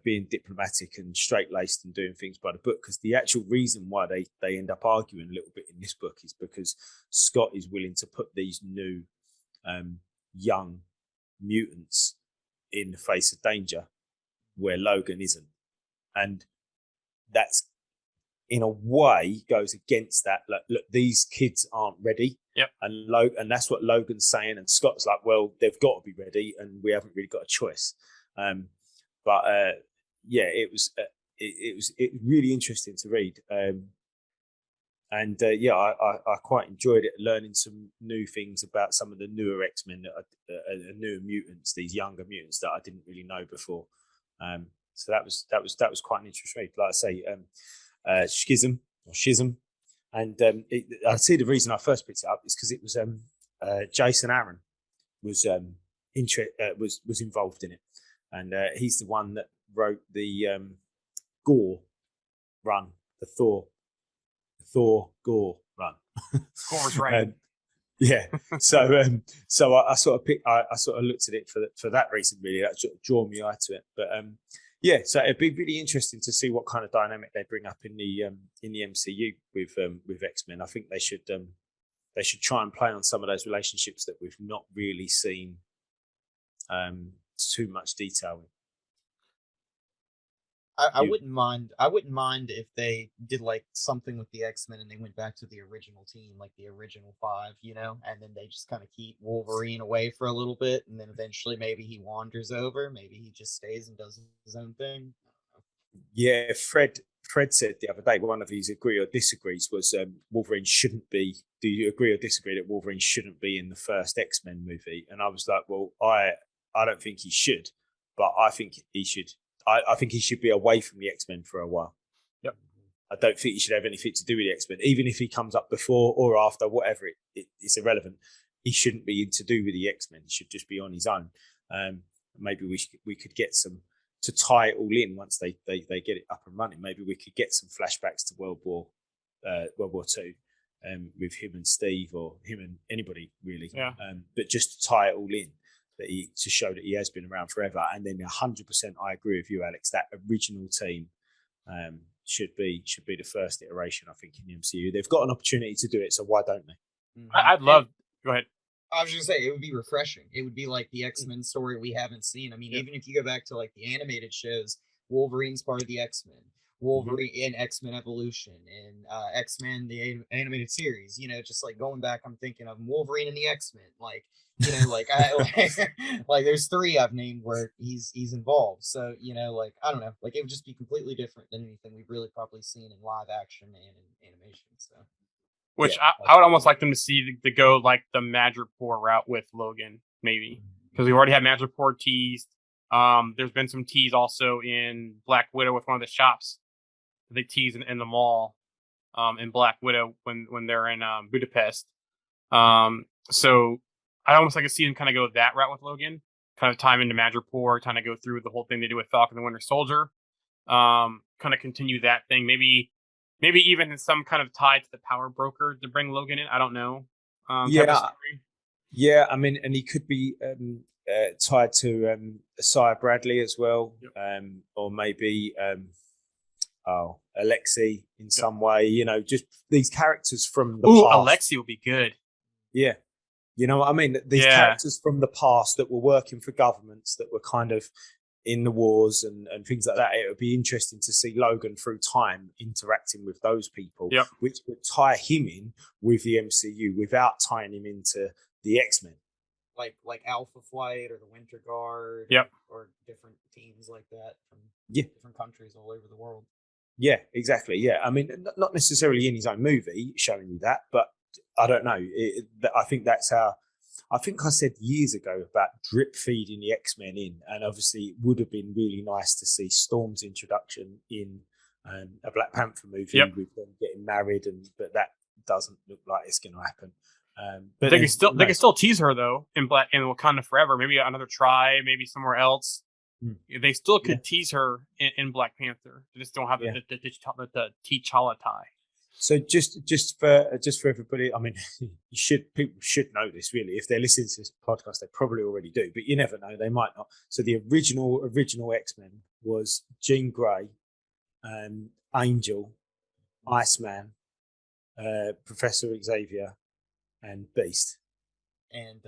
being diplomatic and straight-laced and doing things by the book, because the actual reason why they end up arguing a little bit in this book is because Scott is willing to put these new young mutants in the face of danger where Logan isn't, and that's in a way goes against that. Look, these kids aren't ready. And that's what Logan's saying, and Scott's like, well, they've got to be ready and we haven't really got a choice. But it was really interesting to read. And I quite enjoyed it, learning some new things about some of the newer X-Men, newer mutants, these younger mutants that I didn't really know before. So that was quite an interesting read. Like I say, Schism, and I see the reason I first picked it up is because it was Jason Aaron was was involved in it, and he's the one that wrote the Gore run, the Thor Gore run. Gore's right. Yeah, so I sort of looked at it for that reason, really. That sort of drew my eye to it. But yeah, so it'd be really interesting to see what kind of dynamic they bring up in the MCU with X-Men. I think they should try and play on some of those relationships that we've not really seen too much detail in. I wouldn't mind. I wouldn't mind if they did like something with the X-Men and they went back to the original team, like the original 5, and then they just kind of keep Wolverine away for a little bit, and then eventually maybe he wanders over, maybe he just stays and does his own thing. Yeah, Fred said the other day, one of his agree or disagrees was Wolverine shouldn't be. Do you agree or disagree that Wolverine shouldn't be in the first X-Men movie? And I was like, well, I don't think he should, but I think he should. I think he should be away from the X-Men for a while. Yep. I don't think he should have anything to do with the X-Men, even if he comes up before or after, whatever. It's irrelevant. He shouldn't be to do with the X-Men. He should just be on his own. Maybe we could get some to tie it all in once they get it up and running. Maybe we could get some flashbacks to World War II, with him and Steve, or him and anybody really. Yeah. But just to tie it all in. To show that he has been around forever. And then 100% I agree with you, Alex, that original team should be the first iteration, I think, in the MCU. They've got an opportunity to do it, so why don't they? I'd love. Go ahead. I was just gonna say it would be refreshing. It would be like the X-Men story we haven't seen. I mean, even if you go back to like the animated shows, Wolverine's part of the X-Men. Wolverine in X-Men Evolution and X-Men the animated series. Just like going back, I'm thinking of Wolverine and the X-Men. Like, like there's 3 I've named where he's involved. So like I don't know, like it would just be completely different than anything we've really probably seen in live action and in animation. So, which yeah, I would almost like them to see to go like the Madripoor route with Logan, maybe, because we already had Madripoor teased. There's been some tease also in Black Widow with one of the shops. They tease in the mall in Black Widow when they're in Budapest. So I almost like to see them kind of go that route with Logan, kind of tie him into Madripoor, kind of go through the whole thing they do with Falcon and the Winter Soldier, kind of continue that thing. Maybe even in some kind of tie to the Power Broker to bring Logan in. I don't know. Yeah. I mean, and he could be tied to Isaiah Bradley as well, or maybe Alexei in some way. Just these characters from the past. Alexei would be good. Yeah. You know what I mean? These characters from the past that were working for governments that were kind of in the wars and things like that. It would be interesting to see Logan through time interacting with those people, which would tie him in with the MCU without tying him into the X-Men. Like Alpha Flight or the Winter Guard, or different teams like that from different countries all over the world. Yeah, exactly. Yeah, I mean, not necessarily in his own movie showing you that, but I don't know. I think that's how. I think I said years ago about drip feeding the X-Men in, and obviously it would have been really nice to see Storm's introduction in a Black Panther movie with them getting married, but that doesn't look like it's going to happen. But they can still tease her though in Wakanda Forever. Maybe another tribe, maybe somewhere else. They still could tease her in Black Panther. They just don't have the T'Challa tie. So just for everybody, I mean, people should know this really. If they're listening to this podcast, they probably already do, but you never know, they might not. So the original X-Men was Jean Grey, Angel, Iceman, Professor Xavier, and Beast, and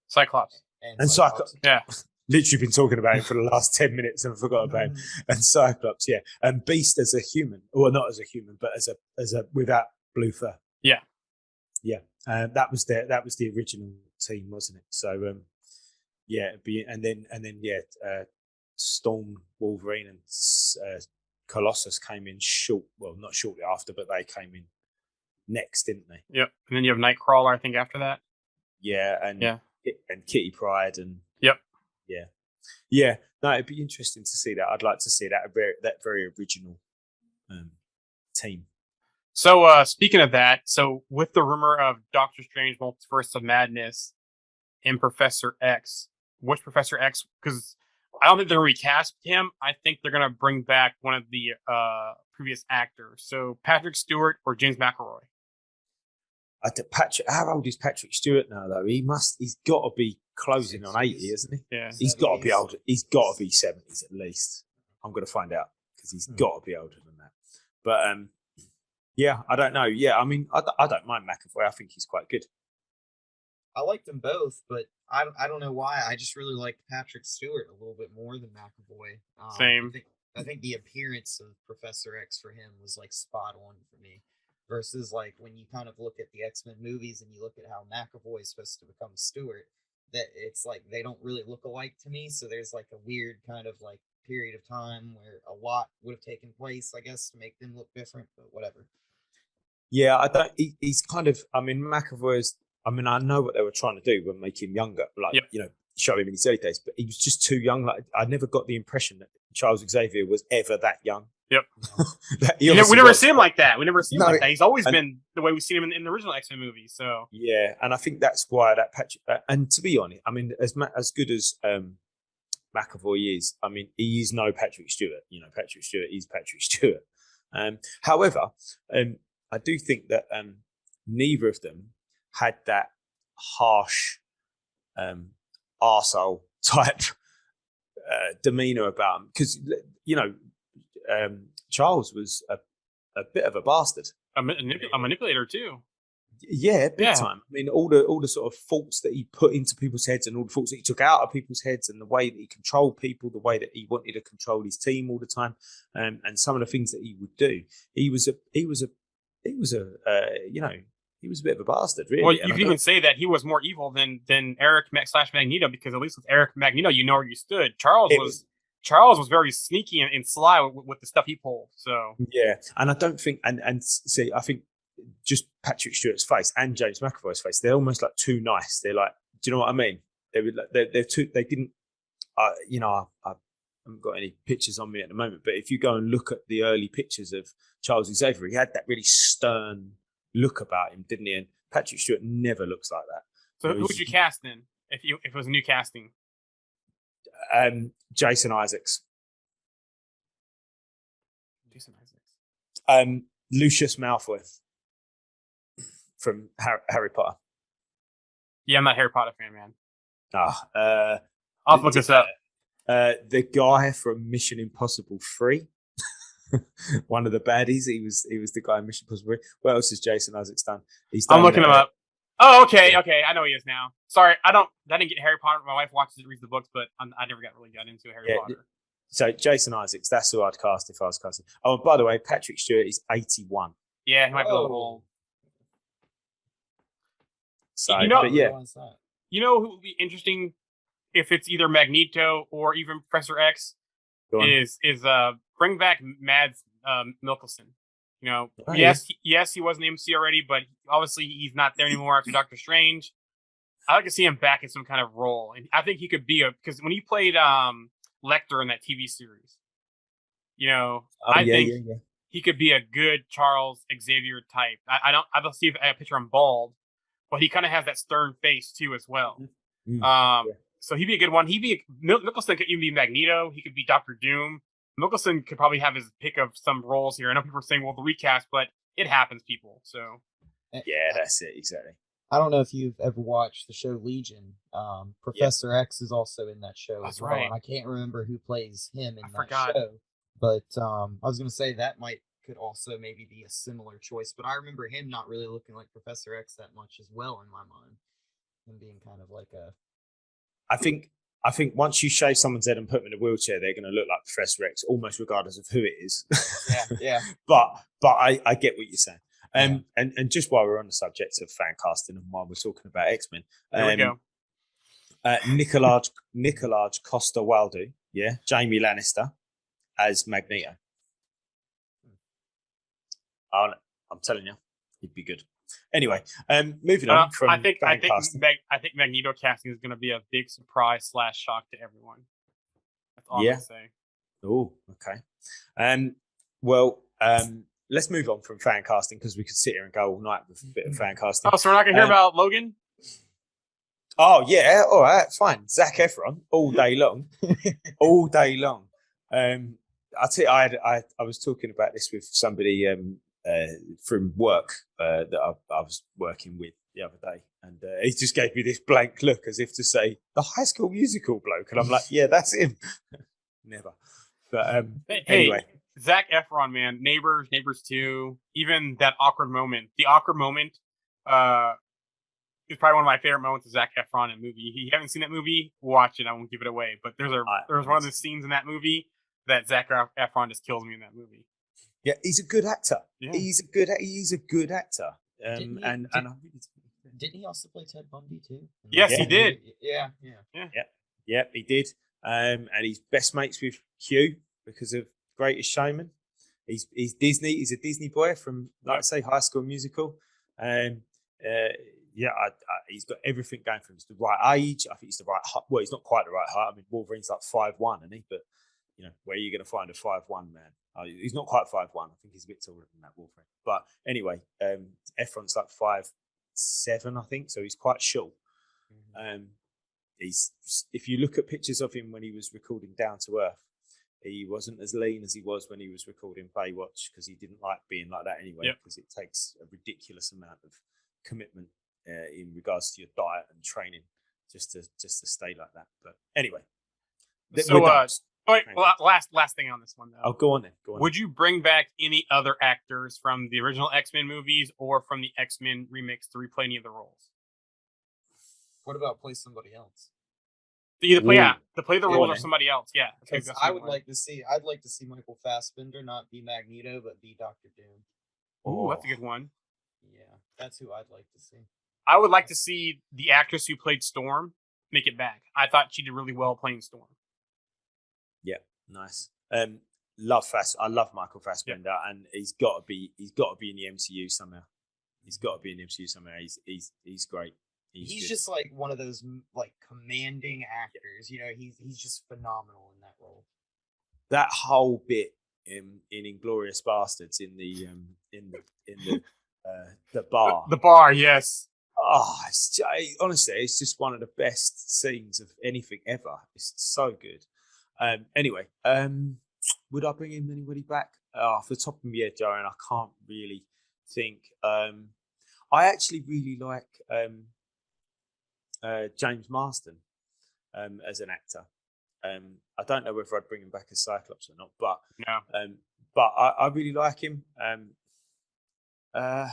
Cyclops, and Cyclops. Yeah. Literally been talking about him for the last 10 minutes and I forgot about him. And Cyclops, and Beast as a human, or not as a human, but as a without blue fur. Yeah. That was the original team, wasn't it? So Storm, Wolverine, and Colossus came in not shortly after, but they came in next, didn't they? Yep. And then you have Nightcrawler, I think, after that. Yeah, and Kitty Pryde and Yep. yeah. No, it'd be interesting to see that. I'd like to see that very original team. So speaking of that, so with the rumor of Doctor Strange Multiverse of Madness and Professor X, which Professor X? Because I don't think they're going to recast him. I think they're going to bring back one of the previous actors. So Patrick Stewart or James McAvoy. How old is Patrick Stewart now, though? He's got to be closing on 80, isn't he? Yeah. He's got to be older. He's got to be 70s at least. I'm going to find out because he's got to be older than that. But yeah, I don't know. Yeah, I mean, I don't mind McAvoy. I think he's quite good. I liked them both, but I don't know why. I just really liked Patrick Stewart a little bit more than McAvoy. Same. I think the appearance of Professor X for him was like spot on for me. Versus like when you kind of look at the X-Men movies and you look at how McAvoy is supposed to become Stewart, that it's like they don't really look alike to me. So there's like a weird kind of like period of time where a lot would have taken place, I guess, to make them look different. But whatever. Yeah, I don't. He's kind of. I mean, McAvoy's. I mean, I know what they were trying to do when making him younger, like show him in his early days. But he was just too young. Like I never got the impression that Charles Xavier was ever that young. Yep. We never see him like that. We never see him like that. He's always been the way we've seen him in the original X-Men movies. So yeah, and I think that's why that Patrick. And to be honest, I mean, as good as McAvoy is, I mean, he is no Patrick Stewart. Patrick Stewart is Patrick Stewart. However, I do think that neither of them had that harsh arsehole type demeanor about him because Charles was a bit of a bastard, a manipulator too. Yeah, big time. I mean, all the sort of faults that he put into people's heads and all the faults that he took out of people's heads and the way that he controlled people, the way that he wanted to control his team all the time, and some of the things that he would do. He was a bit of a bastard, really. Well, you can even say that he was more evil than Eric / Magneto, because at least with Eric Magneto, you know where you stood. Charles was very sneaky and sly with the stuff he pulled. So yeah, and I don't think and see, I think just Patrick Stewart's face and James McAvoy's face, they're almost like too nice. They're like, do you know what I mean? They're too. They didn't. I haven't got any pictures on me at the moment, but if you go and look at the early pictures of Charles Xavier, he had that really stern look about him, didn't he? And Patrick Stewart never looks like that. So who would you cast then if it was a new casting? Jason Isaacs. Lucius Malfoy from Harry Potter. Yeah, I'm not a Harry Potter fan, man. I'll look this up. The guy from Mission Impossible 3. One of the baddies. He was the guy in Mission Impossible 3. What else has Jason Isaacs done? I'm looking him up. Oh, okay. I know he is now. Sorry, I didn't get Harry Potter. My wife reads the books, but I never got into Harry Potter. So Jason Isaacs, that's who I'd cast if I was casting. Oh, and by the way, Patrick Stewart is 81. Yeah, he might be a little old. So, you know who would be interesting if it's either Magneto or even Professor X is bring back Mads Mikkelsen. Yes, he was in the MC already, but obviously he's not there anymore after Doctor Strange. I like to see him back in some kind of role, and I think he could be because when he played Lecter in that TV series, I think he could be a good Charles Xavier type. I don't see if I picture him bald, but he kind of has that stern face too as well. So he'd be a good one. Mikkelsen could even be Magneto. He could be Doctor Doom. Mikkelsen could probably have his pick of some roles here. I know people are saying, well, the recast, but it happens, people. So yeah, that's it, exactly. I don't know if you've ever watched the show Legion. Professor X is also in that show as well. Right. And I can't remember who plays him in that show. But I was going to say that could also maybe be a similar choice. But I remember him not really looking like Professor X that much as well in my mind. Him being kind of like a... I think once you shave someone's head and put them in a wheelchair, they're going to look like Professor X, almost regardless of who it is. Yeah. But I get what you're saying. And just while we're on the subject of fan casting and while we're talking about X-Men, there we go. Nicolaj Coster-Waldau, Jamie Lannister as Magneto. I'm telling you, He'd be good. Anyway, moving on from I think casting. I think Magneto casting is going to be a big surprise / shock to everyone. That's all I'm Yeah. gonna say. Oh, okay. Let's move on from fan casting because we could sit here and go all night with a bit of fan casting. Oh, so we're not going to hear about Logan? Oh yeah, all right, fine. Zac Efron all day long, all day long. I tell you, I was talking about this with somebody from work that I was working with the other day, and he just gave me this blank look as if to say the High School Musical bloke, and I'm like, yeah, that's him. Never, but anyway. Zac Efron, man, Neighbors 2, even that awkward moment. The awkward moment is probably one of my favorite moments of Zac Efron in a movie. If you haven't seen that movie, watch it. I won't give it away. But there's one of the scenes in that movie that Zac Efron just kills me in that movie. Yeah, he's a good actor. Yeah. He's a good actor. Didn't he also play Ted Bundy too? Yes, he did. Yeah. Yeah, he did. And he's best mates with Q because of Greatest Showman. He's Disney. He's a Disney boy from, like I say, High School Musical. He's got everything going for him. He's the right age. I think he's the right height. Well, he's not quite the right height. I mean, Wolverine's like 5'1", isn't he? But you know, where are you going to find a 5'1" man? He's not quite 5'1". I think he's a bit taller than that, Wolverine. But anyway, Efron's like 5'7", I think. So he's quite short. If you look at pictures of him when he was recording Down to Earth, he wasn't as lean as he was when he was recording Baywatch because he didn't like being like that anyway. Because it takes a ridiculous amount of commitment in regards to your diet and training just to stay like that. But anyway, last thing on this one though. Oh, go on then. Would you bring back any other actors from the original X-Men movies or from the X-Men remix to replay any of the roles? What about play somebody else? To play the role of somebody else. Yeah, because I'd like to see Michael Fassbender not be Magneto but be Doctor Doom. Oh, that's a good one. Yeah, that's who I'd like to see. I would like to see the actress who played Storm make it back. I thought she did really well playing Storm. Yeah, nice. I love Michael Fassbender, and he's got to be in the MCU somehow. He's great. He's just like one of those like commanding actors. You know, he's just phenomenal in that role. That whole bit in Inglourious Bastards in the bar. The bar, yes. Oh, honestly, it's just one of the best scenes of anything ever. It's so good. Anyway, would I bring anybody back? Off the top of my head, Jarian, I can't really think. I actually really like James Marsden as an actor. I don't know whether I'd bring him back as Cyclops or not, but I really like him. I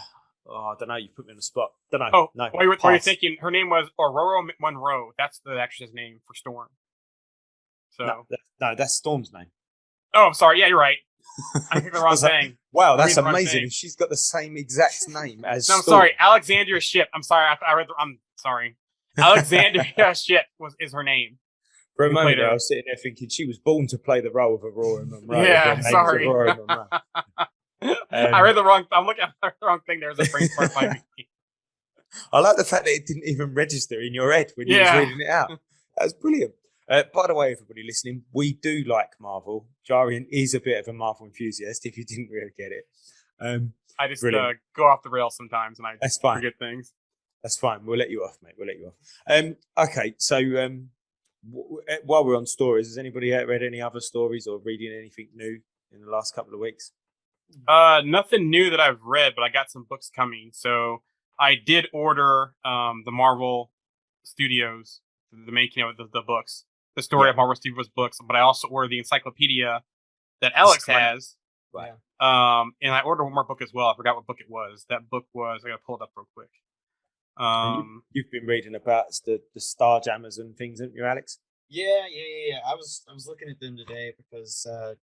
don't know. You put me on the spot. Don't know. Oh, no. What you're thinking? Her name was Aurora Monroe. That's the actress's name for Storm. So no, that's Storm's name. Oh, sorry. Yeah, you're right. I picked the wrong thing. Wow, that's amazing. If she's got the same exact name as. No, I'm sorry. Alexandria Shipp. I'm sorry. I'm sorry. Alexandria Shipp is her name. For a moment, I was sitting there thinking she was born to play the role of Aurora Monroe. Yeah, sorry. Aurora Monroe. I read the wrong. I'm looking at the wrong thing. There's a brain fart by me. I like the fact that it didn't even register in your head when you was reading it out. That was brilliant. By the way, everybody listening, we do like Marvel. Jarian is a bit of a Marvel enthusiast. If you didn't really get it, I just go off the rails sometimes, and I forget things. That's fine. We'll let you off, mate. We'll let you off. Okay, so while we're on stories, has anybody read any other stories or reading anything new in the last couple of weeks? Nothing new that I've read, but I got some books coming. So I did order the Marvel Studios, the making of the books, the story of Marvel Studios books, but I also ordered the encyclopedia that Alex has. Right. And I ordered one more book as well. I forgot what book it was. That book was, I gotta pull it up real quick. You've been reading about the Starjammers and things, haven't you, Alex? Yeah. I was looking at them today because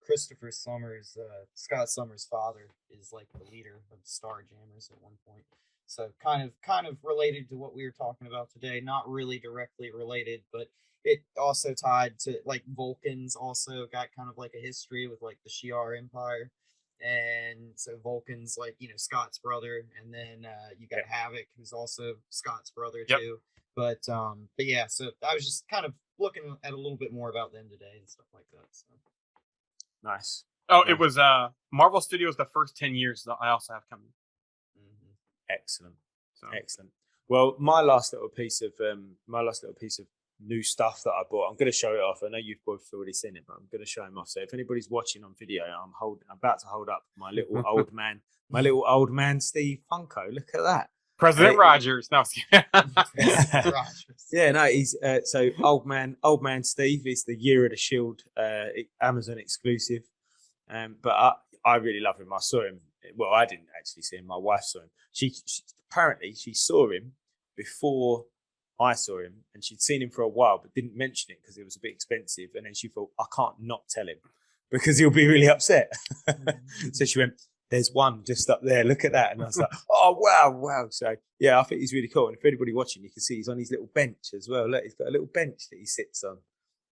Christopher Summers, Scott Summers' father, is like the leader of the Starjammers at one point. So kind of related to what we were talking about today. Not really directly related, but it also tied to like Vulcans. Also got kind of like a history with like the Shi'ar Empire. and so Vulcan's like Scott's brother, and then you got Havoc, who's also Scott's brother Yep. too. But yeah, so I was just kind of looking at a little bit more about them today and stuff like that. So. Nice. Oh, Nice. it was Marvel Studios the first 10 years that I also have coming. Mhm. Excellent. So Excellent. Well, my last little piece of new stuff that I bought. I'm going to show it off. I know you've both already seen it, but I'm going to show him off. So if anybody's watching on video, I'm about to hold up my little old man Steve Funko. Look at that. President Rogers. No, Rogers. Yeah, no, he's so old man Steve is the Year of the Shield Amazon exclusive. But I really love him. I saw him. Well, I didn't actually see him. My wife saw him. She apparently saw him before I saw him, and she'd seen him for a while, but didn't mention it because it was a bit expensive. And then she thought, I can't not tell him because he'll be really upset. So she went, there's one just up there. Look at that. And I was like, oh, wow. So, yeah, I think he's really cool. And if anybody watching, you can see he's on his little bench as well. Look, he's got a little bench that he sits on.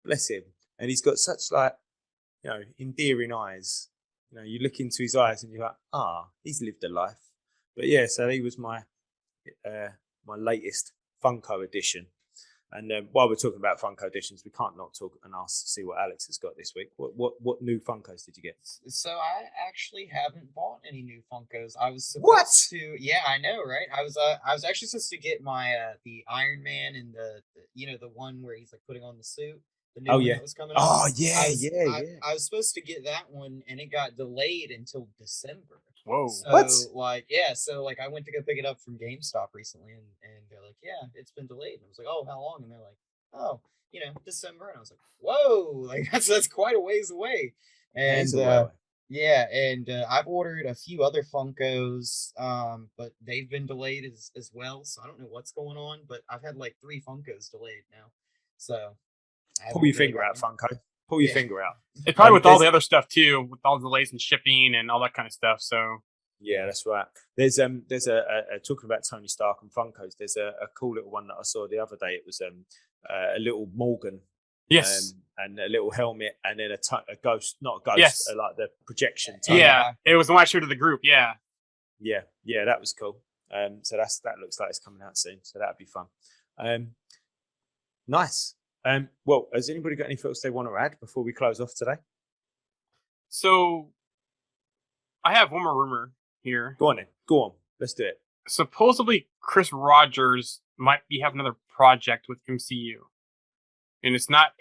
Bless him. And he's got such endearing eyes. You look into his eyes and you're like, he's lived a life. But yeah, so he was my latest Funko edition. And while we're talking about Funko editions, we can't not talk and see what Alex has got this week. What new Funkos did you get? So I actually haven't bought any new Funkos. I was What? supposed to. Yeah, I know, right? I was actually supposed to get my the Iron Man and the one where he's like putting on the suit. The new one that was coming out. Oh yeah, I was supposed to get that one, and it got delayed until December. Whoa. So, What? So I went to go pick it up from GameStop recently, and they're like, yeah, it's been delayed. And I was like, oh, how long? And they're like, oh, December. And I was like, whoa, like that's quite a ways away. And yeah, and I've ordered a few other Funkos, but they've been delayed as well. So I don't know what's going on, but I've had like 3 Funkos delayed now. So pull your finger out, Funko. Pull your finger out. It's probably with all the other stuff too, with all the delays in shipping and all that kind of stuff. So yeah, that's right. There's a talking about Tony Stark and Funkos. There's a cool little one that I saw the other day. It was a little Morgan, yes, and a little helmet, and then a ghost, not a ghost, yes, like the projection. Tony. Yeah, it was the one I showed to the group. Yeah, that was cool. So that looks like it's coming out soon. So that'd be fun. Nice. Well, has anybody got anything else they want to add before we close off today? So I have one more rumor here. Go on then. Go on. Let's do it. Supposedly Chris Rogers might be having another project with MCU. And it's not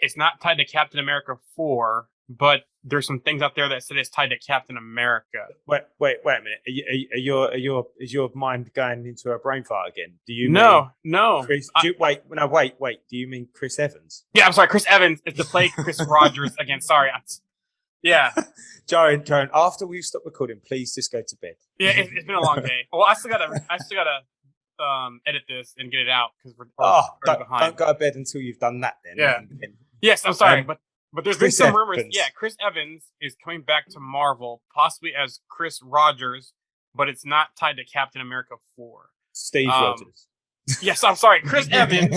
tied to Captain America 4, but there's some things out there that said it's tied to Captain America. Wait a minute. Is your mind going into a brain fart again? Do you No. Chris, wait. Do you mean Chris Evans? Yeah, I'm sorry. Chris Evans is to play Chris Rogers again. Sorry. Yeah. Jarian, after we've stopped recording, please just go to bed. Yeah, it's been a long day. Well, I still gotta edit this and get it out because we're behind. Don't go to bed until you've done that then. Yeah. Yes, I'm sorry, but there's been some rumors. Yeah, Chris Evans is coming back to Marvel, possibly as Chris Rogers, but it's not tied to Captain America 4. Steve Rogers. Yes, I'm sorry. Chris Evans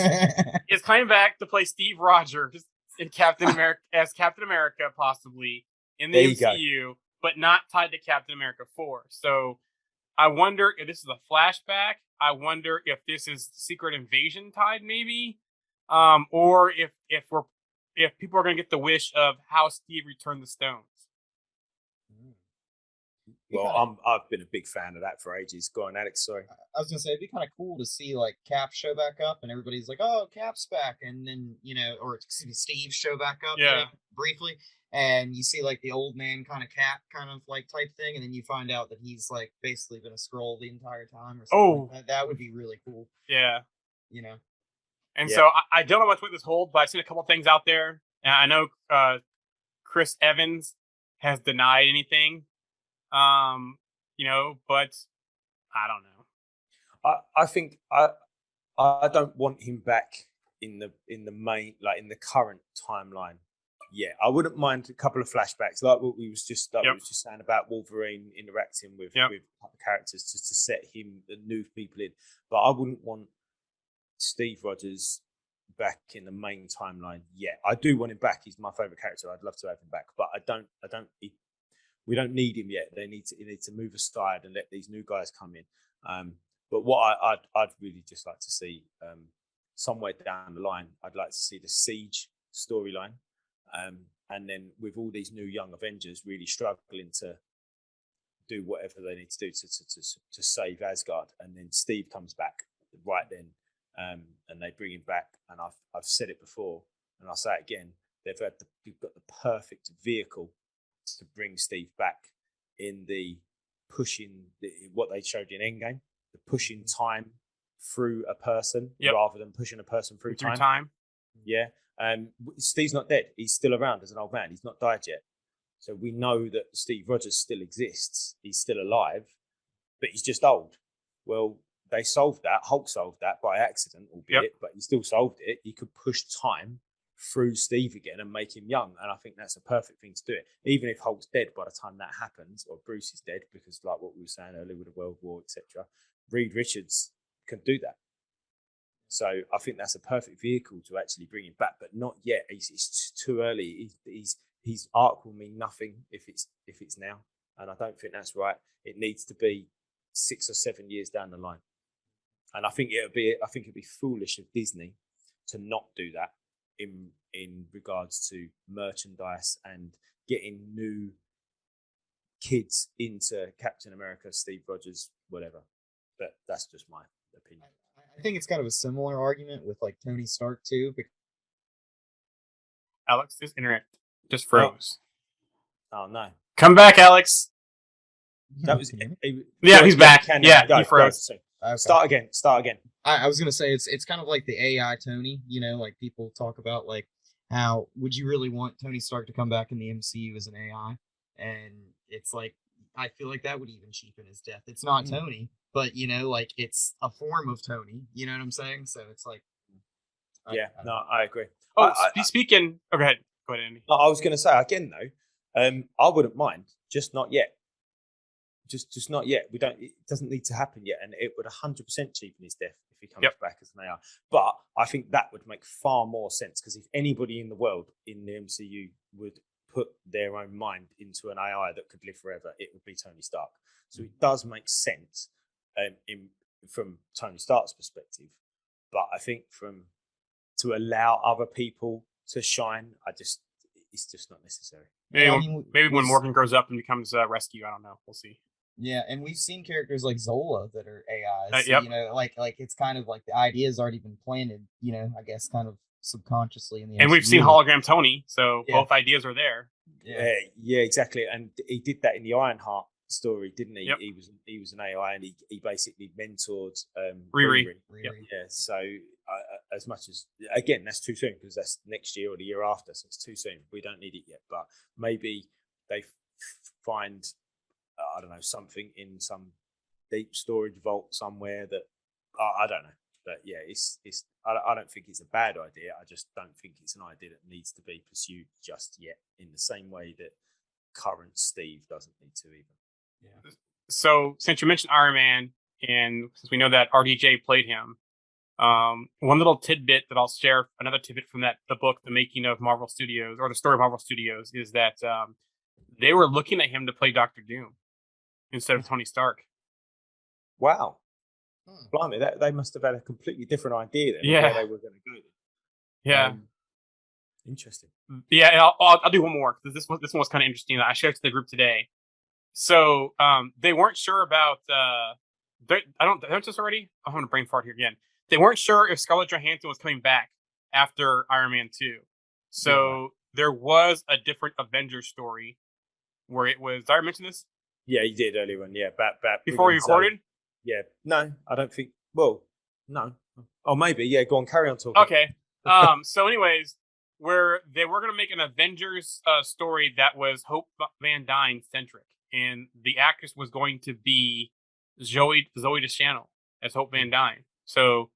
is coming back to play Steve Rogers in Captain America, possibly in the MCU, but not tied to Captain America 4. So I wonder if this is a flashback. I wonder if this is Secret Invasion tied, maybe, or if people are going to get the wish of how Steve returned the stones. Well, I've been a big fan of that for ages. Go on, Alex. Sorry. I was gonna say it'd be kind of cool to see like Cap show back up, and everybody's like, "Oh, Cap's back," and then or excuse me, Steve show back up, briefly, and you see like the old man kind of Cap kind of like type thing, and then you find out that he's like basically been a Skrull the entire time or something. Like that. That would be really cool. Yeah. And Yeah. so I don't know what this holds, but I've seen a couple things out there, and I know Chris Evans has denied anything. But I don't know. I think I don't want him back in the main, like in the current timeline. Yeah, I wouldn't mind a couple of flashbacks, like what we was just saying about Wolverine interacting with other characters just to set him the new people in. But I wouldn't want Steve Rogers back in the main timeline. Yeah, I do want him back. He's my favorite character. I'd love to have him back, but I don't. we don't need him yet. They need to move aside and let these new guys come in. But what I'd really just like to see somewhere down the line, I'd like to see the Siege storyline, and then with all these new young Avengers really struggling to do whatever they need to do to save Asgard, and then Steve comes back right then, and they bring him back. And I've said it before, and I'll say it again. They've got the perfect vehicle to bring Steve back in the pushing what they showed in Endgame, the pushing time through a person rather than pushing a person through time. Yeah. Steve's not dead. He's still around as an old man. He's not died yet. So we know that Steve Rogers still exists. He's still alive, but he's just old. Well, they solved that. Hulk solved that by accident, albeit, but he still solved it. He could push time through Steve again and make him young. And I think that's a perfect thing to do it. Even if Hulk's dead by the time that happens, or Bruce is dead, because like what we were saying earlier with the World War, etc., Reed Richards can do that. So I think that's a perfect vehicle to actually bring him back, but not yet. It's too early. His arc will mean nothing if it's now, and I don't think that's right. It needs to be 6 or 7 years down the line, and I think it'd be foolish of Disney to not do that in regards to merchandise and getting new kids into Captain America, Steve Rogers, whatever. But that's just my opinion. I think it's kind of a similar argument with like Tony Stark too. Alex, this internet just froze. Oh no! Come back, Alex. That was he's back. He froze. Okay. Start again. I was gonna say it's kind of like the AI Tony. You know, like people talk about like how would you really want Tony Stark to come back in the MCU as an AI? And it's like I feel like that would even cheapen his death. It's not Tony, but you know, like it's a form of Tony. You know what I'm saying? So it's like, I agree. Oh, speaking. Oh, go ahead, Andy. No, I was going to say again though. I wouldn't mind, just not yet. Just not yet. We don't. It doesn't need to happen yet, and it would 100% cheapen his death if he comes back as an AI. But I think that would make far more sense, because if anybody in the world in the MCU would put their own mind into an AI that could live forever, it would be Tony Stark. So it does make sense from Tony Stark's perspective. But I think to allow other people to shine, it's just not necessary. Maybe when Morgan grows up and becomes Rescue, I don't know. We'll see. Yeah, and we've seen characters like Zola that are AIs. Yep. You know, like it's kind of like the idea's already been planted. You know, I guess kind of subconsciously in the. And MCU. we've seen Hologram Tony, so both ideas are there. Yeah, exactly. And he did that in the Ironheart story, didn't he? Yep. He was an AI, and he basically mentored Riri. Yep. Yeah. So as much as again, that's too soon, because that's next year or the year after, so it's too soon. We don't need it yet. But maybe they find I don't know, something in some deep storage vault somewhere that I don't know. But yeah, it's I don't think it's a bad idea. I just don't think it's an idea that needs to be pursued just yet, in the same way that current Steve doesn't need to either. Yeah. So since you mentioned Iron Man, and since we know that RDJ played him, one little tidbit that I'll share, another tidbit from the book, The Making of Marvel Studios, or the story of Marvel Studios, is that they were looking at him to play Doctor Doom instead of Tony Stark. Wow. Blimey, they must have had a completely different idea then of where they were going to go. Yeah. Interesting. Yeah, and I'll do one more, because this one was kind of interesting. I shared it to the group today. So they weren't sure about don't this already? I'm having a brain fart here again. They weren't sure if Scarlett Johansson was coming back after Iron Man 2. So there was a different Avengers story where it was. Did I mention this? Yeah, you did earlier on. Yeah, before we recorded. Yeah, no, I don't think. Well, no. Oh, maybe. Yeah, go on, carry on talking. Okay. So, anyways, where they were going to make an Avengers story that was Hope Van Dyne centric, and the actress was going to be Zoe Deschanel as Hope Van Dyne. So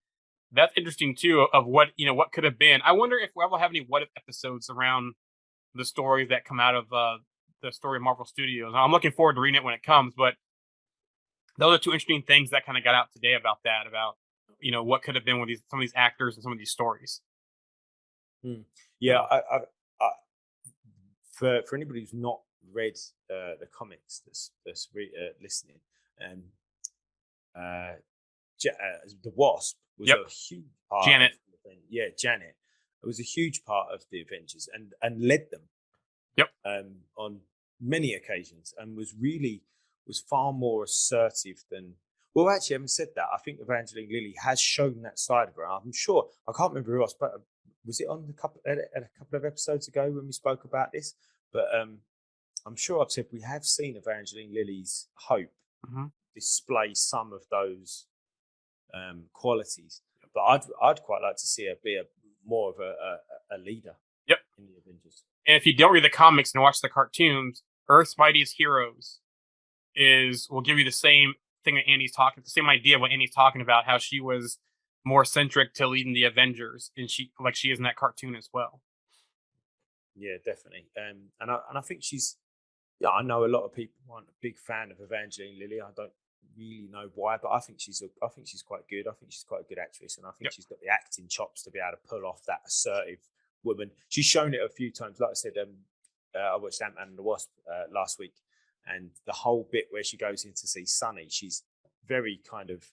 that's interesting too, of what could have been. I wonder if we'll ever have any what if episodes around the stories that come out of the story of Marvel Studios. I'm looking forward to reading it when it comes, but those are two interesting things that kind of got out today about what could have been with some of these actors and some of these stories. Yeah, I for anybody who's not read the comics that's listening, the Wasp was Yep. a huge part. Janet. Of the event. Yeah, Janet. It was a huge part of the Avengers and led them. Yep. On many occasions, and was far more assertive than. Well, actually, having said that, I think Evangeline Lilly has shown that side of her. I'm sure I can't remember who else, but was it on a couple of episodes ago when we spoke about this? But I'm sure I've said we have seen Evangeline Lilly's Hope display some of those qualities. But I'd quite like to see her be more of a leader. Yep. In the Avengers. And if you don't read the comics and watch the cartoons, Earth's Mightiest Heroes will give you the same thing that the same idea of what Andy's talking about, how she was more centric to leading the Avengers, and she is in that cartoon as well. Yeah, definitely. And I think she's. Yeah, I know a lot of people aren't a big fan of Evangeline Lilly. I don't really know why, but I think she's quite good. I think she's quite a good actress, and I think she's got the acting chops to be able to pull off that assertive woman. She's shown it a few times. Like I said, I watched Ant-Man and the Wasp last week, and the whole bit where she goes in to see Sonny, she's very kind of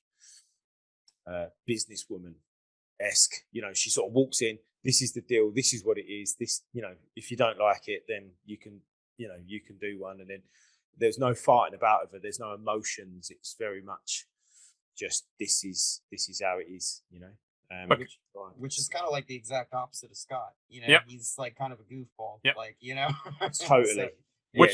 businesswoman-esque. You know, she sort of walks in. This is the deal. This is what it is. This, you know, if you don't like it, then you can do one. And then there's no fighting about it. There's no emotions. It's very much just this is how it is. You know. Which is kind of like the exact opposite of Scott. You know, Yep. he's like kind of a goofball. Yep. Like, you know. Totally.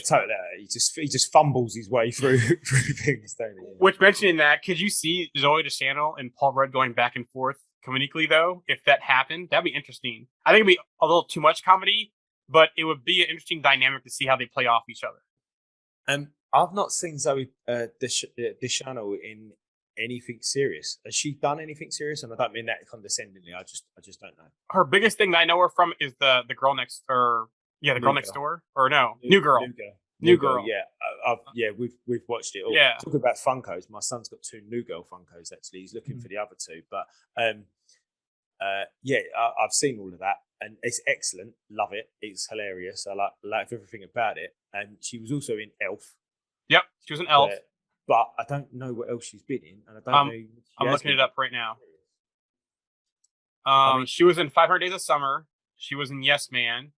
Totally. He just fumbles his way through things, don't he? Which, mentioning that, could you see Zoe Deschanel and Paul Rudd going back and forth comedically, though? If that happened, that'd be interesting. I think it'd be a little too much comedy, but it would be an interesting dynamic to see how they play off each other. I've not seen Zoe Deschanel in anything serious. Has she done anything serious? And I don't mean that condescendingly. I just don't know. Her biggest thing that I know her from is the girl next, or the girl next door, or no, New Girl. New Girl. Yeah, we've watched it all. Yeah. Talking about Funkos, my son's got 2 New Girl Funkos. Actually, he's looking for the other 2, but I've seen all of that, and it's excellent. Love it. It's hilarious. I like everything about it. And she was also in Elf. Yep, she was an elf. But I don't know what else she's been in, and I don't know. I'm looking it up right now. I mean, she was in 500 Days of Summer. She was in Yes Man.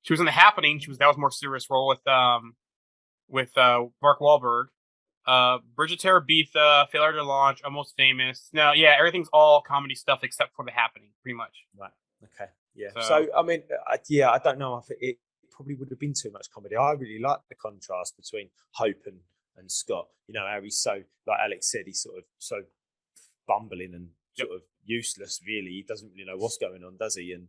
She was in The Happening. That was a more serious role with Mark Wahlberg. Bridge of Terabitha, Failure to Launch, Almost Famous. No, yeah, everything's all comedy stuff except for The Happening, pretty much. Right. Okay. Yeah. So So I mean, I don't know if it probably would have been too much comedy. I really like the contrast between Hope and Scott. You know how he's so, like Alex said, he's sort of so bumbling and sort of useless. Really, he doesn't really know what's going on, does he? And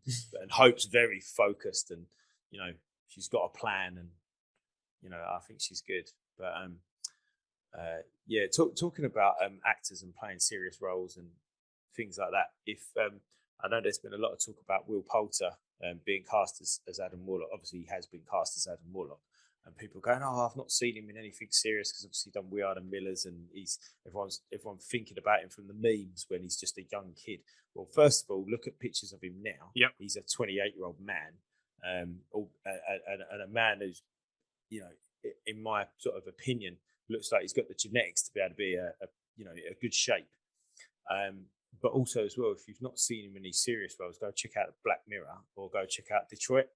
Hope's very focused, and you know she's got a plan, and you know I think she's good. But talking about actors and playing serious roles and things like that. If I know there's been a lot of talk about Will Poulter being cast as Adam Warlock. Obviously, he has been cast as Adam Warlock, and people going, "Oh, I've not seen him in anything serious," because obviously done We Are the Millers, and everyone's thinking about him from the memes when he's just a young kid. Well, first of all, look at pictures of him now. Yep. He's a 28-year-old man, and a man who's, you know, in my sort of opinion, looks like he's got the genetics to be able to be a good shape. But also as well, if you've not seen him in these serious roles, go check out Black Mirror or go check out Detroit.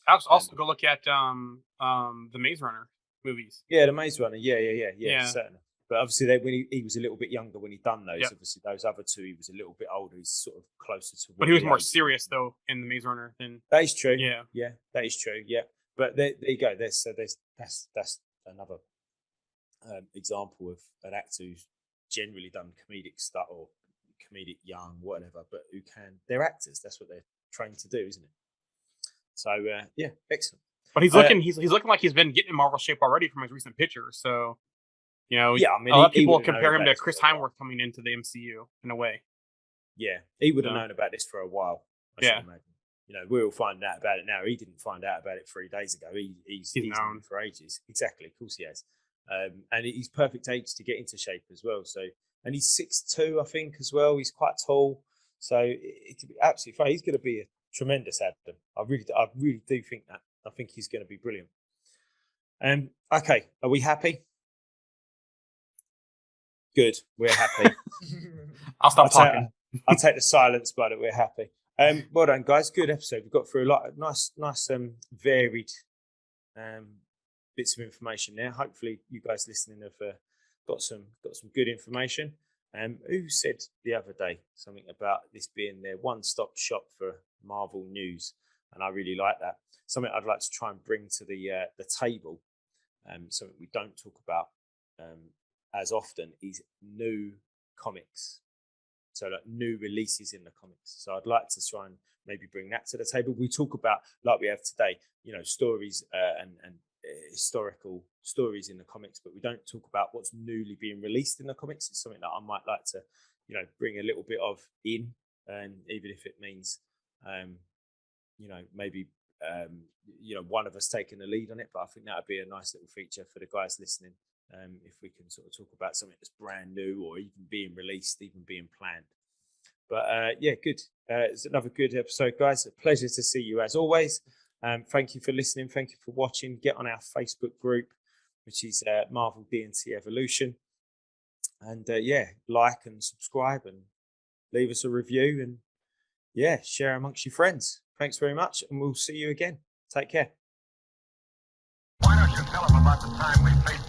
Also go look at the Maze Runner movies. Yeah, the Maze Runner. Yeah. Certainly. But obviously, when he was a little bit younger when he done those. Yep. Obviously, those other 2, he was a little bit older. He's sort of closer to. But he was more serious though in the Maze Runner than. That is true. Yeah, that is true. Yeah, but there you go. That's another example of an actor who's generally done comedic stuff or comedic young, whatever, but they're actors. That's what they're trained to do, isn't it? So excellent. But he's looking like he's been getting in Marvel shape already from his recent pictures. So, you know, I mean, a lot of people he compare him to known Chris about this for a Hemsworth coming into the MCU in a way. Yeah, he would have So- known about this for a while. I Yeah. should imagine. You know, we'll find out about it now. He didn't find out about it 3 days ago. He's known known. for ages. Exactly, of course he has. And he's perfect age to get into shape as well. So, and he's 6'2", I think, as well. He's quite tall, so it could be absolutely fine. He's going to be a tremendous Adam. I really do think that. I think he's going to be brilliant. Okay, are we happy? Good, we're happy. I'll stop talking. I'll take the silence, but we're happy. Well done, guys. Good episode. We've got through a lot of nice, varied bits of information there. Hopefully, you guys listening have got some good information. Who said the other day something about this being their one-stop shop for Marvel news? And I really like that. Something I'd like to try and bring to the table. Something we don't talk about as often is new comics. So like new releases in the comics. So I'd like to try and maybe bring that to the table. We talk about, like we have today, stories and historical stories in the comics, but we don't talk about what's newly being released in the comics. It's something that I might like to, bring a little bit of in, and even if it means, maybe, one of us taking the lead on it. But I think that would be a nice little feature for the guys listening. If we can sort of talk about something that's brand new or even being released, even being planned. But good. It's another good episode, guys. A pleasure to see you as always. Thank you for listening. Thank you for watching. Get on our Facebook group, which is Marvel DNC Evolution. And like and subscribe and leave us a review and share amongst your friends. Thanks very much. And we'll see you again. Take care. Why don't you tell them about the time we faced